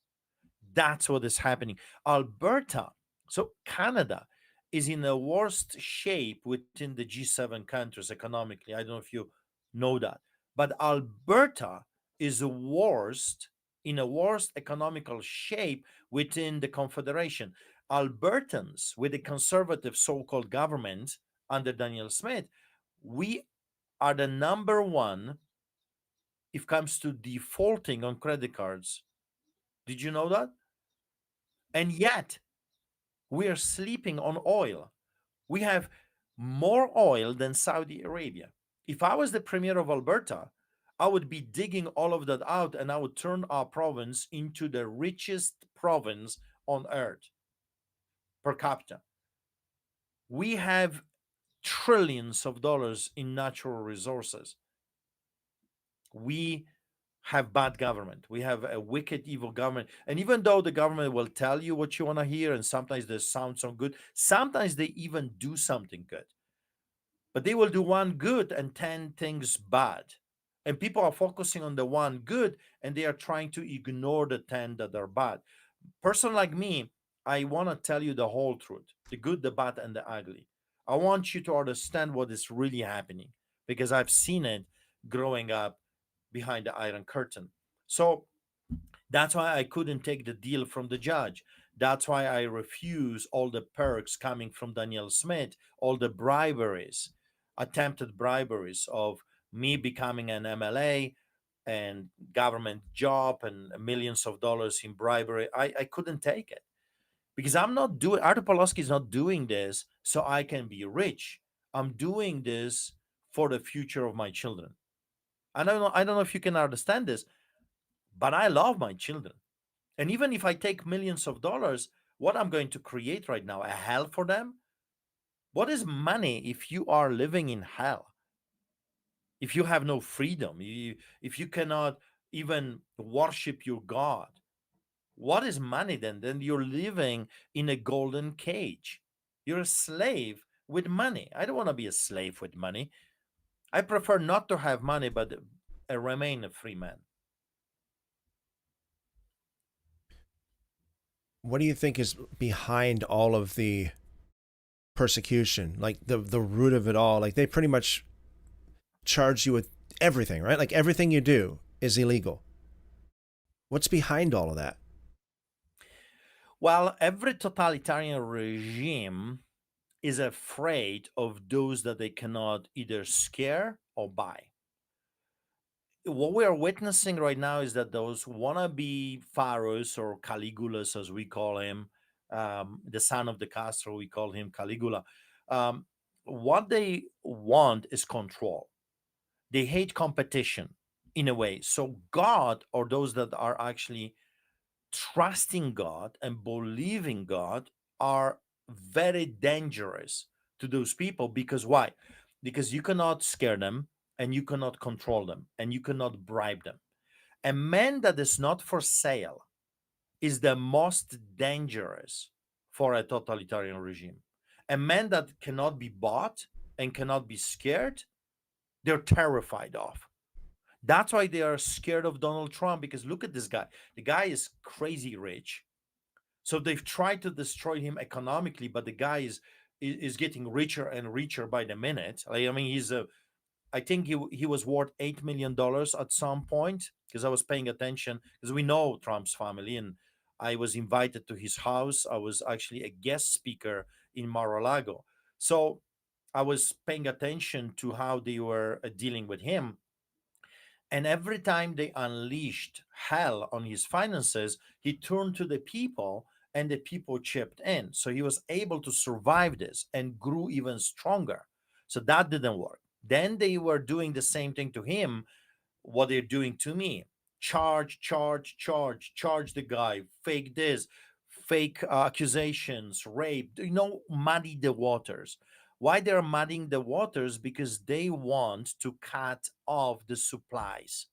That's what is happening. Alberta, so Canada, is in the worst shape within the G7 countries economically. I don't know if you know that. But Alberta is worst in a worst economical shape within the Confederation. Albertans, with the conservative so-called government under Daniel Smith, we are the number one if it comes to defaulting on credit cards. Did you know that? And yet, we are sleeping on oil. We have more oil than Saudi Arabia. If I was the premier of Alberta, I would be digging all of that out and I would turn our province into the richest province on earth per capita. We have trillions of dollars in natural resources. We have bad government. We have a wicked, evil government. And even though the government will tell you what you want to hear, and sometimes they sound so good, sometimes they even do something good. But they will do one good and 10 things bad. And people are focusing on the one good and they are trying to ignore the 10 that are bad. Person like me, I want to tell you the whole truth, the good, the bad, and the ugly. I want you to understand what is really happening because I've seen it growing up behind the Iron Curtain. So that's why I couldn't take the deal from the judge. That's why I refuse all the perks coming from Daniel Smith, all the briberies, attempted briberies of me becoming an MLA and government job and millions of dollars in bribery. I couldn't take it because I'm not doing, Artur Pawlowski is not doing this so I can be rich. I'm doing this for the future of my children. I don't know if you can understand this, but I love my children. And even if I take millions of dollars, what I'm going to create right now, a hell for them? What is money if you are living in hell? If you have no freedom, if you cannot even worship your God, What is money then? Then you're living in a golden cage. You're a slave with money. I don't want to be a slave with money. I prefer not to have money, but remain a free man. What do you think is behind all of the persecution? Like the root of it all? Like they pretty much charge you with everything, right? Like everything you do is illegal. What's behind all of that? Well, every totalitarian regime is afraid of those that they cannot either scare or buy. What we are witnessing right now is that those wannabe pharaohs, or Caligulas as we call him, the son of the Castro, we call him Caligula. Um, what they want is control. They hate competition in a way. So God, or those that are actually trusting God and believing God, are very dangerous to those people. Because why? Because you cannot scare them, and you cannot control them, and you cannot bribe them. A man that is not for sale is the most dangerous for a totalitarian regime. A man that cannot be bought and cannot be scared, they're terrified of. That's why they are scared of Donald Trump, because look at this guy. The guy is crazy rich. So they've tried to destroy him economically, but the guy is getting richer and richer by the minute. Like, I mean, he's a I think he was worth $8 million at some point, because I was paying attention, because we know Trump's family, and I was invited to his house. I was actually a guest speaker in Mar-a-Lago. So I was paying attention to how they were dealing with him, and every time they unleashed hell on his finances, he turned to the people, and the people chipped in. So he was able to survive this and grew even stronger. So that didn't work. Then they were doing the same thing to him, what they're doing to me. Charge, charge, charge, charge the guy, fake this, fake accusations, rape, muddy the waters. Why they're muddying the waters? Because they want to cut off the supplies.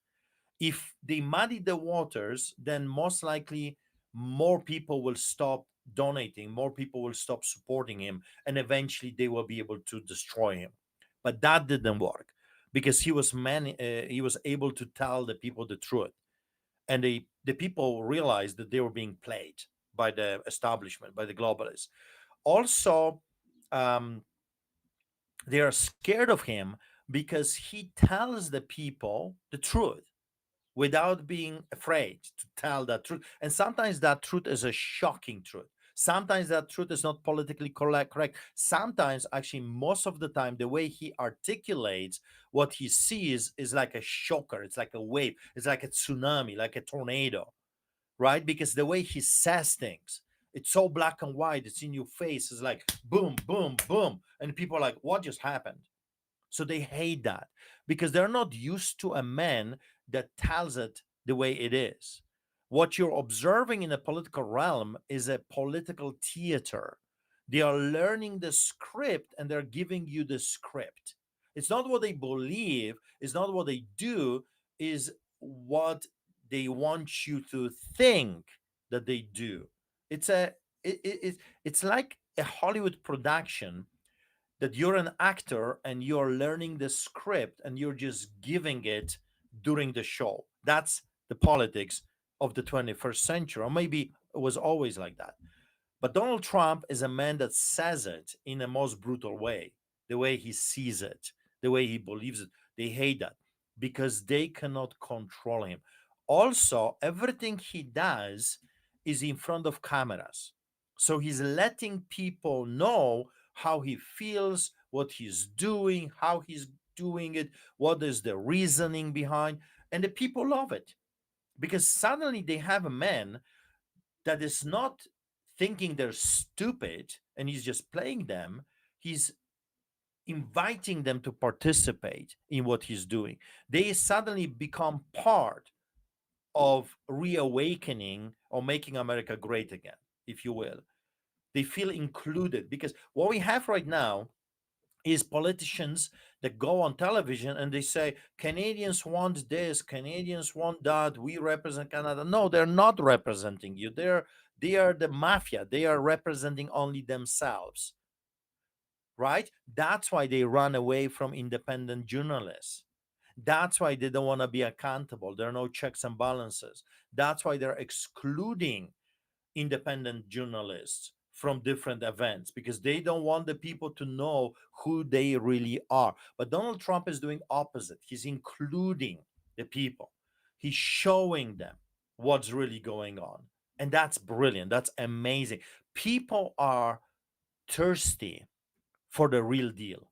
If they muddy the waters, then most likely more people will stop donating, more people will stop supporting him, and eventually they will be able to destroy him. But that didn't work, because he was able to tell the people the truth, and the people realized that they were being played by the establishment, by the globalists. Also, um, they are scared of him because he tells the people the truth without being afraid to tell that truth. And sometimes that truth is a shocking truth. Sometimes that truth is not politically correct. Sometimes, actually, most of the time, the way he articulates what he sees is like a shocker. It's like a wave. It's like a tsunami, like a tornado, right? Because the way he says things, it's so black and white. It's in your face. It's like boom, boom, boom. And people are like, what just happened? So they hate that, because they're not used to a man that tells it the way it is. What you're observing in the political realm is a political theater. They are learning the script, and they're giving you the script. It's not what they believe, it's not what they do, is what they want you to think that they do. It's a it's like a Hollywood production, that you're an actor and you're learning the script and you're just giving it during the show. That's the politics of the 21st century, or maybe it was always like that. But Donald Trump is a man that says it in a most brutal way, the way he sees it, the way he believes it. They hate that because they cannot control him. Also, everything he does is in front of cameras. So he's letting people know how he feels, what he's doing, how he's doing it, what is the reasoning behind. And the people love it, because suddenly they have a man that is not thinking they're stupid and he's just playing them. He's inviting them to participate in what he's doing. They suddenly become part of reawakening or making America great again, if you will. They feel included, because what we have right now is politicians that go on television and they say Canadians want this, Canadians want that, we represent Canada. No, they're not representing you. They are the mafia. They are representing only themselves, right? That's why they run away from independent journalists. That's why they don't want to be accountable. There are no checks and balances. That's why they're excluding independent journalists from different events, because they don't want the people to know who they really are. But Donald Trump is doing opposite. He's including the people. He's showing them what's really going on. And that's brilliant. That's amazing. People are thirsty for the real deal.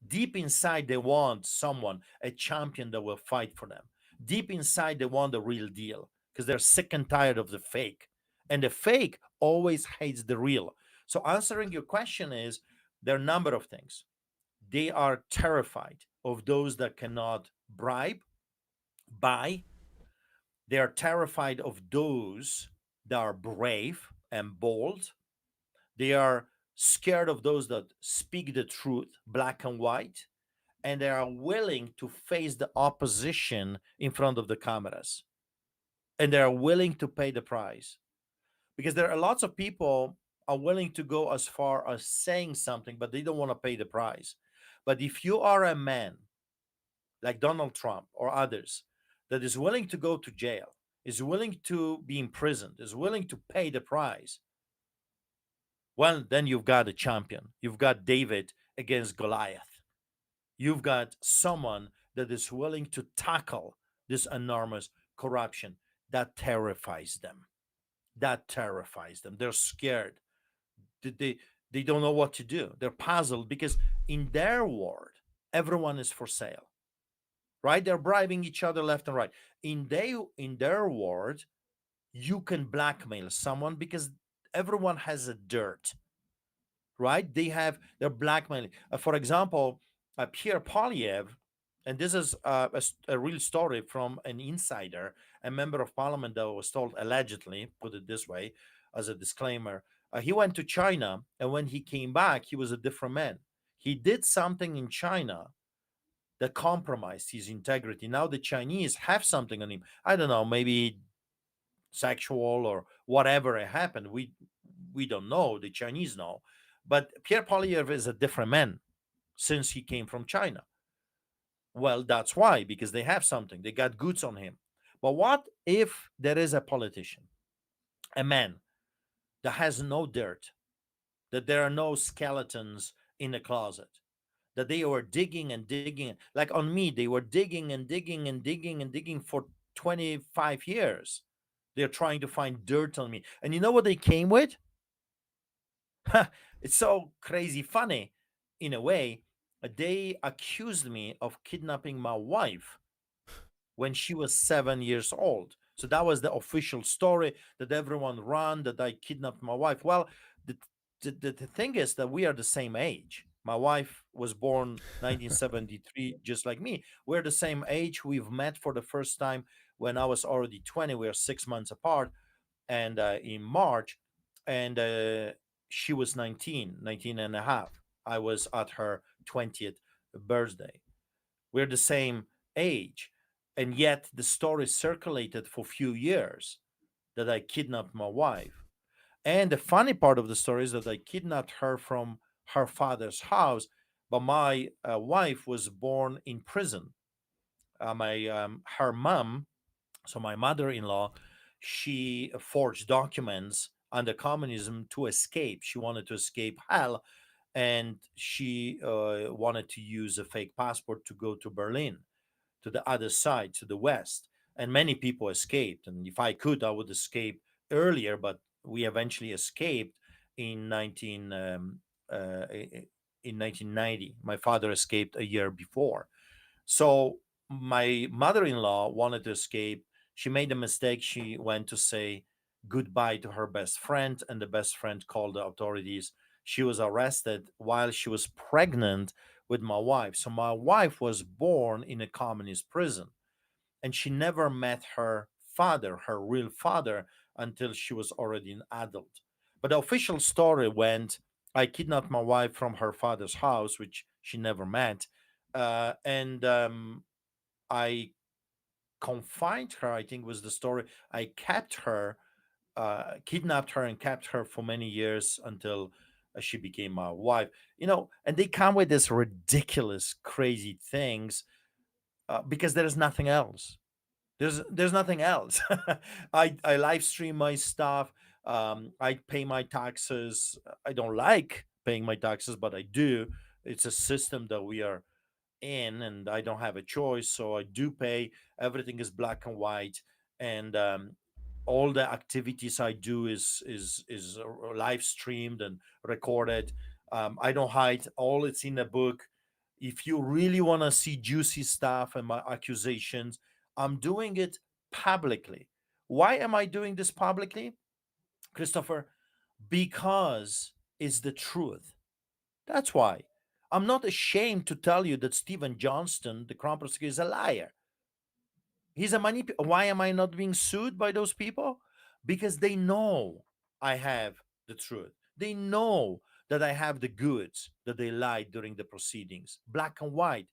Deep inside, they want someone, a champion that will fight for them. Deep inside, they want the real deal because they're sick and tired of the fake. And the fake always hates the real. So, answering your question is there are a number of things. They are terrified of those that cannot bribe, buy. They are terrified of those that are brave and bold. They are scared of those that speak the truth, black and white, and they are willing to face the opposition in front of the cameras, and they are willing to pay the price, because there are lots of people are willing to go as far as saying something, but they don't want to pay the price. But if you are a man like Donald Trump or others that is willing to go to jail, is willing to be imprisoned, is willing to pay the price, well, then you've got a champion. You've got David against Goliath. You've got someone that is willing to tackle this enormous corruption. That terrifies them. That terrifies them. They're scared. They don't know what to do. They're puzzled because in their world, everyone is for sale, right? They're bribing each other left and right. In their world, you can blackmail someone because everyone has a dirt, right? They're blackmailing. For example, Pierre Polyev, and this is a real story from an insider, a member of parliament that was told allegedly, put it this way, as a disclaimer. He went to China, and when he came back, he was a different man. He did something in China that compromised his integrity. Now the Chinese have something on him. I don't know, maybe sexual or whatever it happened. We don't know. The Chinese know. But Pierre Polyev is a different man since he came from China. Well, that's why, because they have something. They got goods on him. But what if there is a politician, a man that has no dirt, that there are no skeletons in the closet, that they were digging and digging, like on me, they were digging and digging and digging and digging for 25 years. They're trying to find dirt on me. And you know what they came with? It's so crazy funny in a way. They accused me of kidnapping my wife when she was 7 years old. So that was the official story that everyone ran, that I kidnapped my wife. Well, the, the thing is that we are the same age. My wife was born 1973, just like me. We're the same age. We've met for the first time when I was already 20. We are 6 months apart, and in March, and she was 19 and a half. I was at her 20th birthday. We're the same age. And yet the story circulated for a few years that I kidnapped my wife. And the funny part of the story is that I kidnapped her from her father's house, but my wife was born in prison. My Her mom, so my mother-in-law, she forged documents under communism to escape. She wanted to escape hell, and she wanted to use a fake passport to go to Berlin, to the other side, to the west. And many people escaped. And if I could, I would escape earlier, but we eventually escaped in 1990. My father escaped a year before. So my mother-in-law wanted to escape. She made a mistake. She went to say goodbye to her best friend, and the best friend called the authorities. She was arrested while she was pregnant with my wife. So my wife was born in a communist prison, and she never met her father, her real father, until she was already an adult. But the official story went I kidnapped my wife from her father's house, which she never met, and I confined her. I think was the story. I kept her, kidnapped her, and kept her for many years until she became my wife. And they come with this ridiculous, crazy things because there is nothing else. There's nothing else. I live stream my stuff. I pay my taxes. I don't like paying my taxes, but I do. It's a system that we are in, and I don't have a choice, so I do pay. Everything is black and white, and all the activities I do is live streamed and recorded. I don't hide. All it's in the book. If you really want to see juicy stuff and my accusations, I'm doing it publicly. Why am I doing this publicly, Christopher? Because it's the truth. That's why. I'm not ashamed to tell you that Stephen Johnston, the crown prosecutor, is a liar. He's a Why am I not being sued by those people? Because they know I have the truth. They know that I have the goods that they lied during the proceedings, black and white,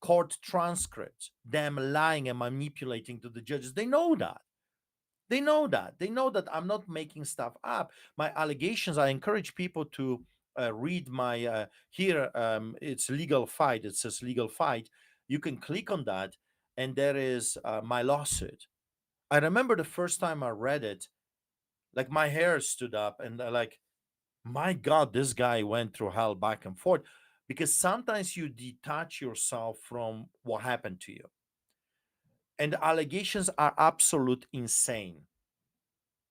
court transcripts, them lying and manipulating to the judges. They know that. They know that. They know that I'm not making stuff up. My allegations, I encourage people to read my, here, it's legal fight. It says legal fight. You can click on that, and there is my lawsuit. I remember the first time I read it, like my hair stood up, and like, my God, this guy went through hell back and forth. Because sometimes you detach yourself from what happened to you. And the allegations are absolute insane.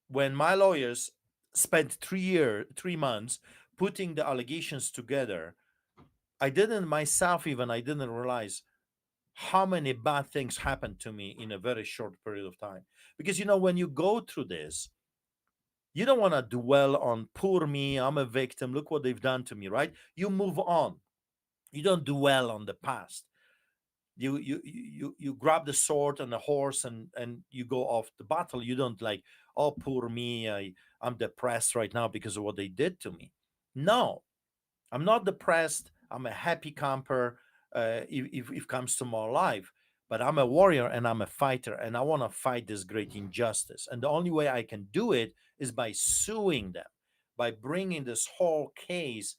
When my lawyers spent 3 months putting the allegations together, I didn't realize how many bad things happened to me in a very short period of time. Because when you go through this, you don't want to dwell on poor me, I'm a victim, look what they've done to me, right? You move on. You don't dwell on the past. You grab the sword and the horse, and you go off the battle. You don't like, oh, poor me, I'm depressed right now because of what they did to me. No, I'm not depressed. I'm a happy camper, if it comes to my life. But I'm a warrior and I'm a fighter, and I want to fight this great injustice. And the only way I can do it is by suing them, by bringing this whole case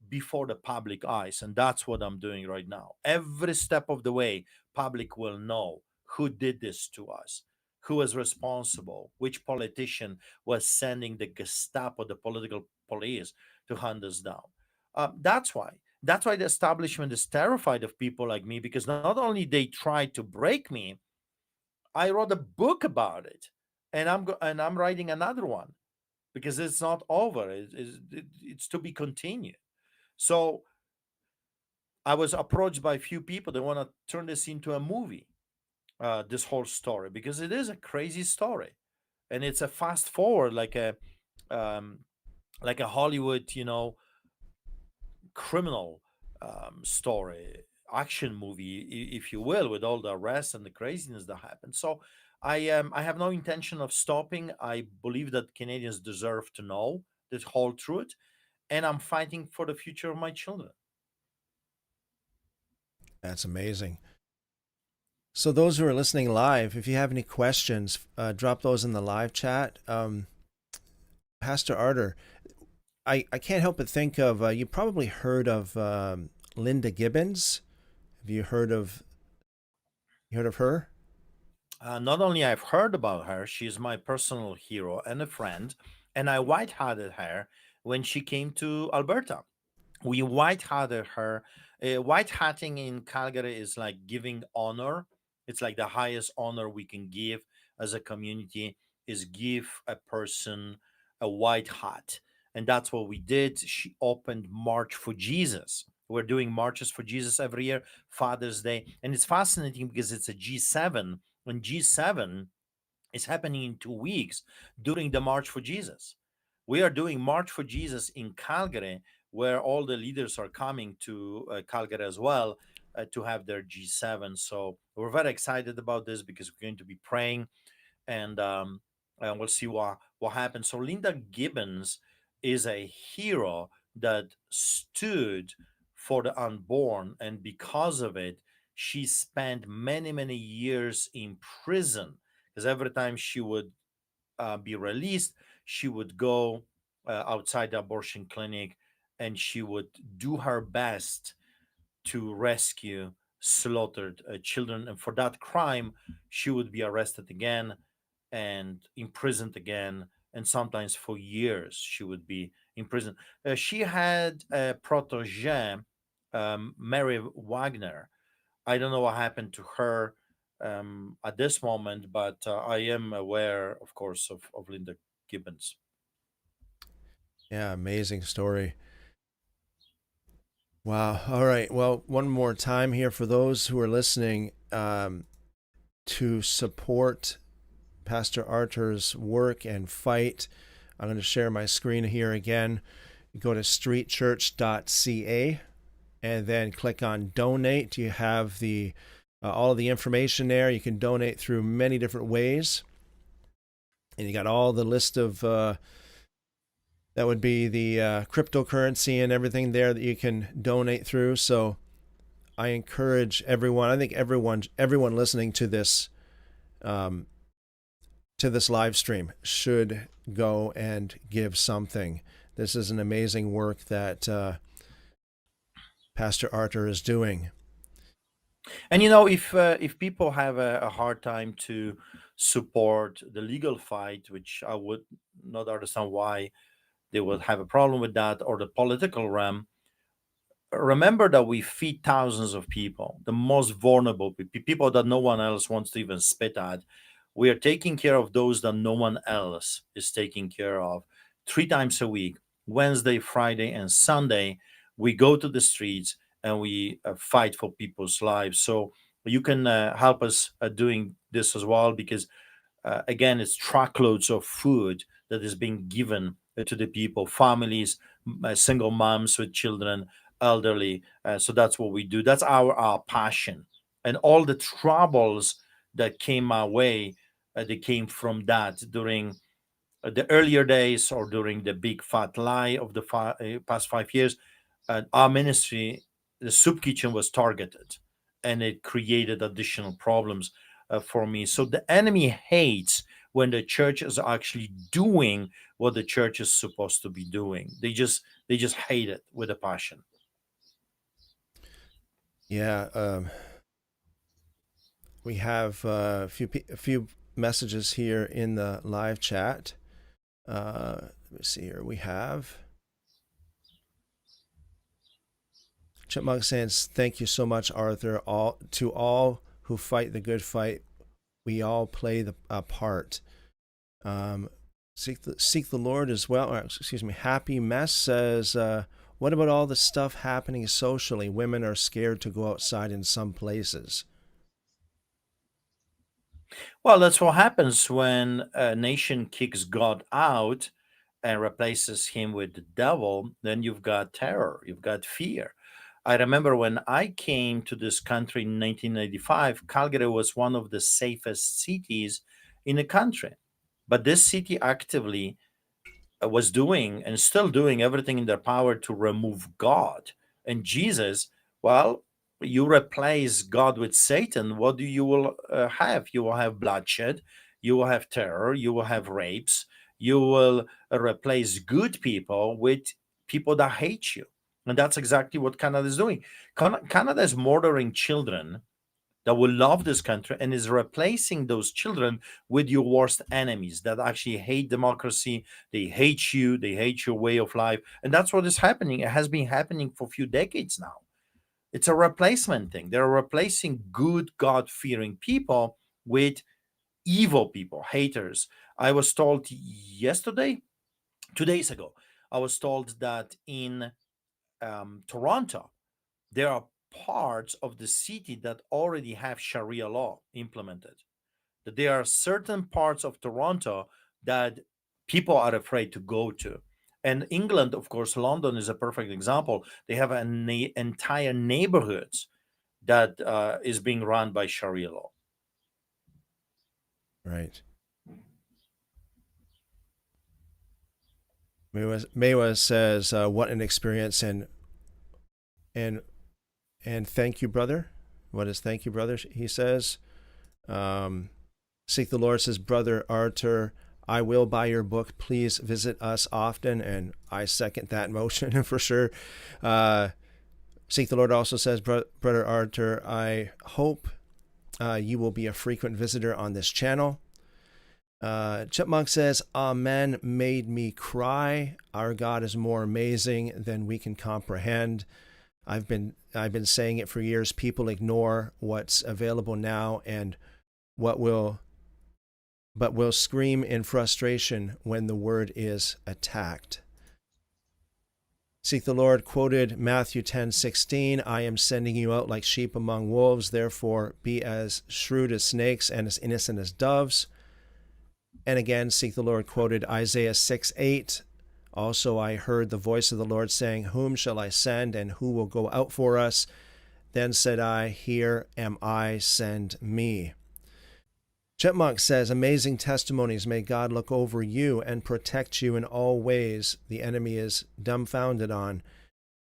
before the public eyes. And that's what I'm doing right now. Every step of the way, public will know who did this to us, who was responsible, which politician was sending the Gestapo, the political police, to hunt us down. That's why. That's why the establishment is terrified of people like me, because not only they tried to break me, I wrote a book about it, and I'm writing another one because it's not over. It's to be continued. So I was approached by a few people. They want to turn this into a movie, this whole story, because it is a crazy story, and it's a fast forward, um, like a Hollywood, criminal story, action movie, if you will, with all the arrests and the craziness that happened. So I have no intention of stopping. I believe that Canadians deserve to know the whole truth, and I'm fighting for the future of my children. That's amazing. So, those who are listening live, if you have any questions, drop those in the live chat. Pastor Artur, I can't help but think of you probably heard of Linda Gibbons. Have you heard of her? Not only I've heard about her, she's my personal hero and a friend, and I white-hatted her when she came to Alberta. We white-hatted her. White hatting in Calgary is like giving honor. It's like the highest honor we can give as a community is give a person a white hat, and that's what we did. She opened March for Jesus. We're doing marches for Jesus every year, Father's Day, and it's fascinating because it's a G7, and G7 is happening in 2 weeks during the March for Jesus. We are doing March for Jesus in Calgary, where all the leaders are coming to Calgary as well to have their G7. So we're very excited about this because we're going to be praying, and we'll see what happens. So Linda Gibbons is a hero that stood for the unborn, and because of it, she spent many, many years in prison. Because every time she would be released, she would go outside the abortion clinic and she would do her best to rescue slaughtered children. And for that crime, she would be arrested again and imprisoned again. And sometimes for years, she would be in prison. She had a protege, Mary Wagner. I don't know what happened to her at this moment, but I am aware, of course, of Linda Gibbons. Yeah, amazing story. Wow. All right. Well, one more time here for those who are listening, to support Pastor Artur's work and fight. I'm going to share my screen here again. You go to streetchurch.ca and then click on donate. You have the all of the information there. You can donate through many different ways, and you got all the list of that would be the cryptocurrency and everything there that you can donate through. So I encourage everyone. I think everyone listening um, to this live stream should go and give something. This is an amazing work that Pastor Artur is doing. And you know, if people have a hard time to support the legal fight, which I would not understand why they would have a problem with that, or the political realm, remember that we feed thousands of people, the most vulnerable people that no one else wants to even spit at. We are taking care of those that no one else is taking care of. 3 times a week, Wednesday, Friday, and Sunday, we go to the streets and we fight for people's lives. So you can help us doing this as well, because again, it's truckloads of food that is being given to the people, families, single moms with children, elderly. So that's what we do. That's our passion. And all the troubles that came our way, they came from that during the earlier days, or during the big fat lie of the past 5 years. Our ministry, the soup kitchen, was targeted, and it created additional problems for me. So the enemy hates when the church is actually doing what the church is supposed to be doing. They just hate it with a passion. Yeah, we have a few messages here in the live chat. Let me see here. We have Chipmunk says, "Thank you so much, Artur. All who fight the good fight, we all play a part. Um, seek the Lord as well." Or, excuse me. Happy Mess says, "What about all the stuff happening socially? Women are scared to go outside in some places." Well, that's what happens when a nation kicks God out and replaces him with the devil. Then you've got terror, you've got fear. I remember when I came to this country in 1995, Calgary was one of the safest cities in the country. But this city actively was doing and still doing everything in their power to remove God and Jesus. Well, you replace God with Satan, what do you will have? You will have bloodshed, you will have terror, you will have rapes, you will replace good people with people that hate you. And that's exactly what Canada is doing. Canada is murdering children that will love this country, and is replacing those children with your worst enemies that actually hate democracy. They hate you, they hate your way of life. And that's what is happening. It has been happening for a few decades now. It's a replacement thing. They're replacing good, God fearing people with evil people, haters. I was told yesterday, 2 days ago, I was told that in Toronto, there are parts of the city that already have Sharia law implemented. That there are certain parts of Toronto that people are afraid to go to. And England, of course, London is a perfect example. They have an entire neighborhoods that is being run by Sharia law. Right. Mewa says, "What an experience!" And and thank you, brother. What is thank you, brother? He says, um, "Seek the Lord," says Brother Artur. "I will buy your book. Please visit us often." And I second that motion for sure. Uh, Seek the Lord also says, Brother Artur, "I hope you will be a frequent visitor on this channel." Chipmunk says, "Amen made me cry. Our God is more amazing than we can comprehend. I've been saying it for years. People ignore what's available now and what will but will scream in frustration when the word is attacked." Seek the Lord quoted Matthew 10:16, "I am sending you out like sheep among wolves, therefore be as shrewd as snakes and as innocent as doves." And again, Seek the Lord quoted Isaiah 6:8, "Also I heard the voice of the Lord saying, Whom shall I send, and who will go out for us? Then said I, Here am I, send me." Chipmunk says, "Amazing testimonies. May God look over you and protect you in all ways the enemy is dumbfounded on.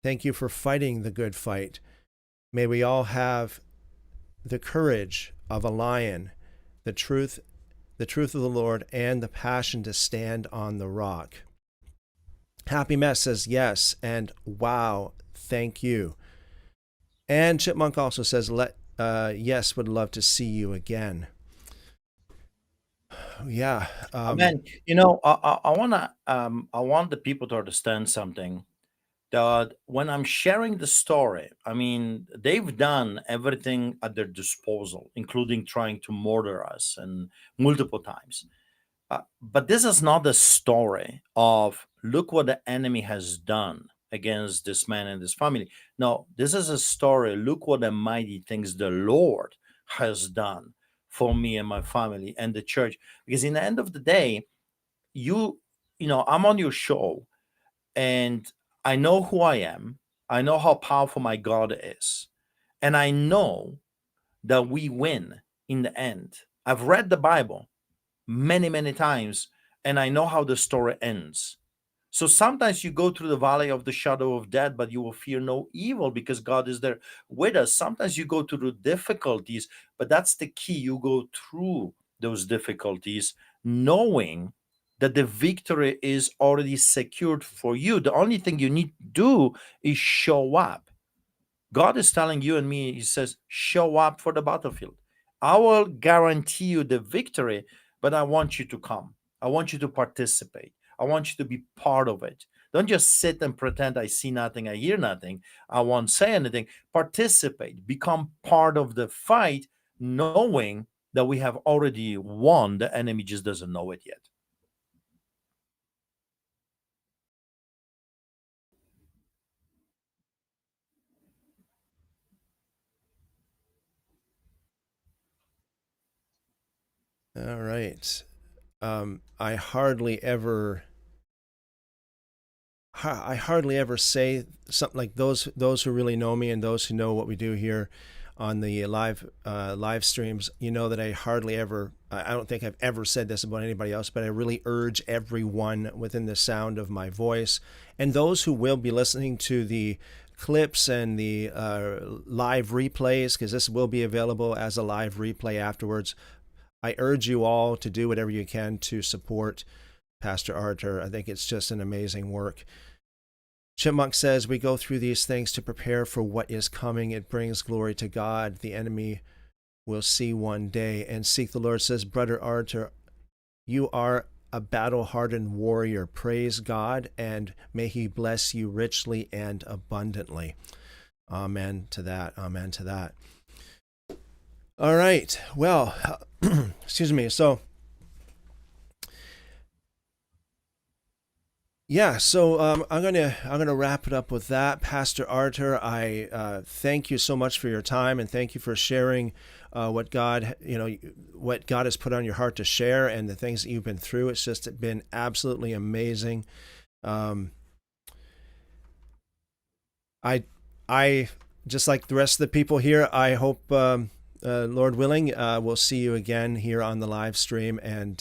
Thank you for fighting the good fight. May we all have the courage of a lion, the truth of the Lord, and the passion to stand on the rock." Happy Mess says, "Yes," and "Wow, thank you." And Chipmunk also says, "Yes, would love to see you again." Yeah. Amen. I want the people to understand something, that when I'm sharing the story, I mean, they've done everything at their disposal, including trying to murder us and multiple times. But this is not the story of look what the enemy has done against this man and his family. No, this is a story. Look what the mighty things the Lord has done for me and my family and the church. Because in the end of the day, you, I'm on your show and I know who I am. I know how powerful my God is. And I know that we win in the end. I've read the Bible many, many times, and I know how the story ends. So sometimes you go through the valley of the shadow of death, but you will fear no evil because God is there with us. Sometimes you go through difficulties, but that's the key. You go through those difficulties knowing that the victory is already secured for you. The only thing you need to do is show up. God is telling you and me, He says, show up for the battlefield. I will guarantee you the victory, but I want you to come. I want you to participate. I want you to be part of it. Don't just sit and pretend I see nothing, I hear nothing. I won't say anything. Participate, become part of the fight, knowing that we have already won. The enemy just doesn't know it yet. All right. I hardly ever say something like those who really know me and those who know what we do here on the live streams. You know that I hardly ever. I don't think I've ever said this about anybody else, but I really urge everyone within the sound of my voice and those who will be listening to the clips and the live replays, because this will be available as a live replay afterwards. I urge you all to do whatever you can to support Pastor Artur. I think it's just an amazing work. Chipmunk says, "We go through these things to prepare for what is coming. It brings glory to God. The enemy will see one day." And Seek the Lord says, "Brother Artur, you are a battle-hardened warrior. Praise God, and may He bless you richly and abundantly." Amen to that. Amen to that. All right. Well, excuse me. So, yeah, so I'm gonna wrap it up with that, Pastor Artur. I thank you so much for your time, and thank you for sharing what God has put on your heart to share, and the things that you've been through. It's just been absolutely amazing. Um, I I just like the rest of the people here. I hope, Lord willing, we'll see you again here on the live stream, and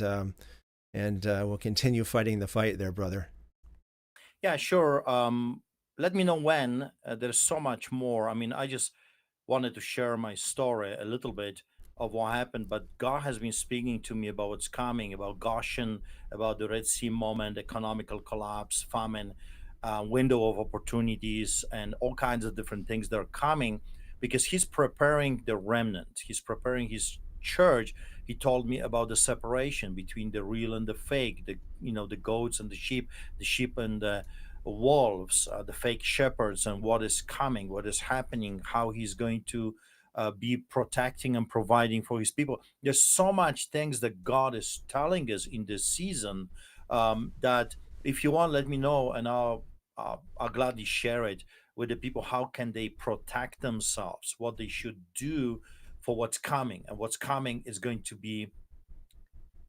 we'll continue fighting the fight there, brother. Yeah, sure. Let me know when. There's so much more. I mean, I just wanted to share my story a little bit of what happened, but God has been speaking to me about what's coming, about Goshen, about the Red Sea moment, economical collapse, famine, window of opportunities, and all kinds of different things that are coming because He's preparing the remnant. He's preparing His church. He told me about the separation between the real and the fake, the goats and the sheep and the wolves, the fake shepherds, and what is coming, what is happening, how he's going to be protecting and providing for his people. There's so much things that God is telling us in this season that if you want, let me know, and I'll gladly share it with the people. How can they protect themselves? What they should do for what's coming, and what's coming is going to be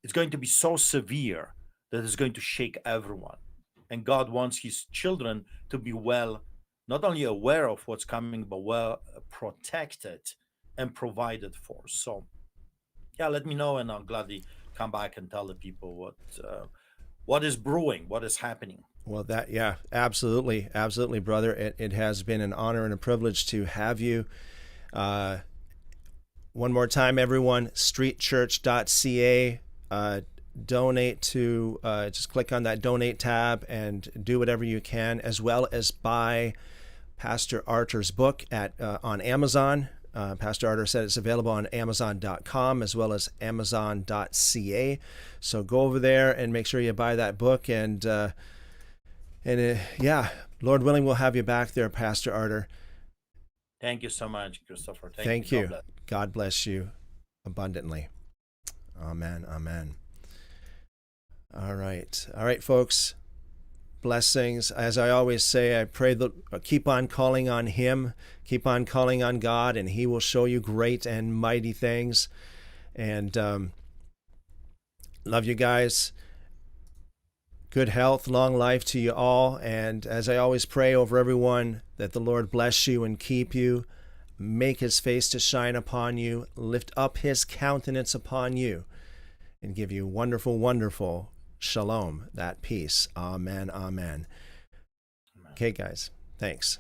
it's going to be so severe that it's going to shake everyone. And God wants his children to be well, not only aware of what's coming, but well protected and provided for. So, yeah, let me know, and I'll gladly come back and tell the people what is brewing, what is happening. Well, yeah, absolutely, absolutely, brother. It has been an honor and a privilege to have you. Uh, One more time, everyone, streetchurch.ca. Donate to, just click on that donate tab and do whatever you can, as well as buy Pastor Artur's book on Amazon. Pastor Artur said it's available on Amazon.com as well as Amazon.ca. So go over there and make sure you buy that book. And yeah, Lord willing, we'll have you back there, Pastor Artur. Thank you so much, Christopher. Thank you. you. God bless you abundantly. Amen. Amen. All right, folks. Blessings. As I always say, I pray that keep on calling on Him, keep on calling on God, and He will show you great and mighty things. And love you guys. Good health, long life to you all. And as I always pray over everyone, that the Lord bless you and keep you, make His face to shine upon you, lift up His countenance upon you, and give you wonderful, wonderful shalom, that peace. Amen, amen. Okay, guys, thanks.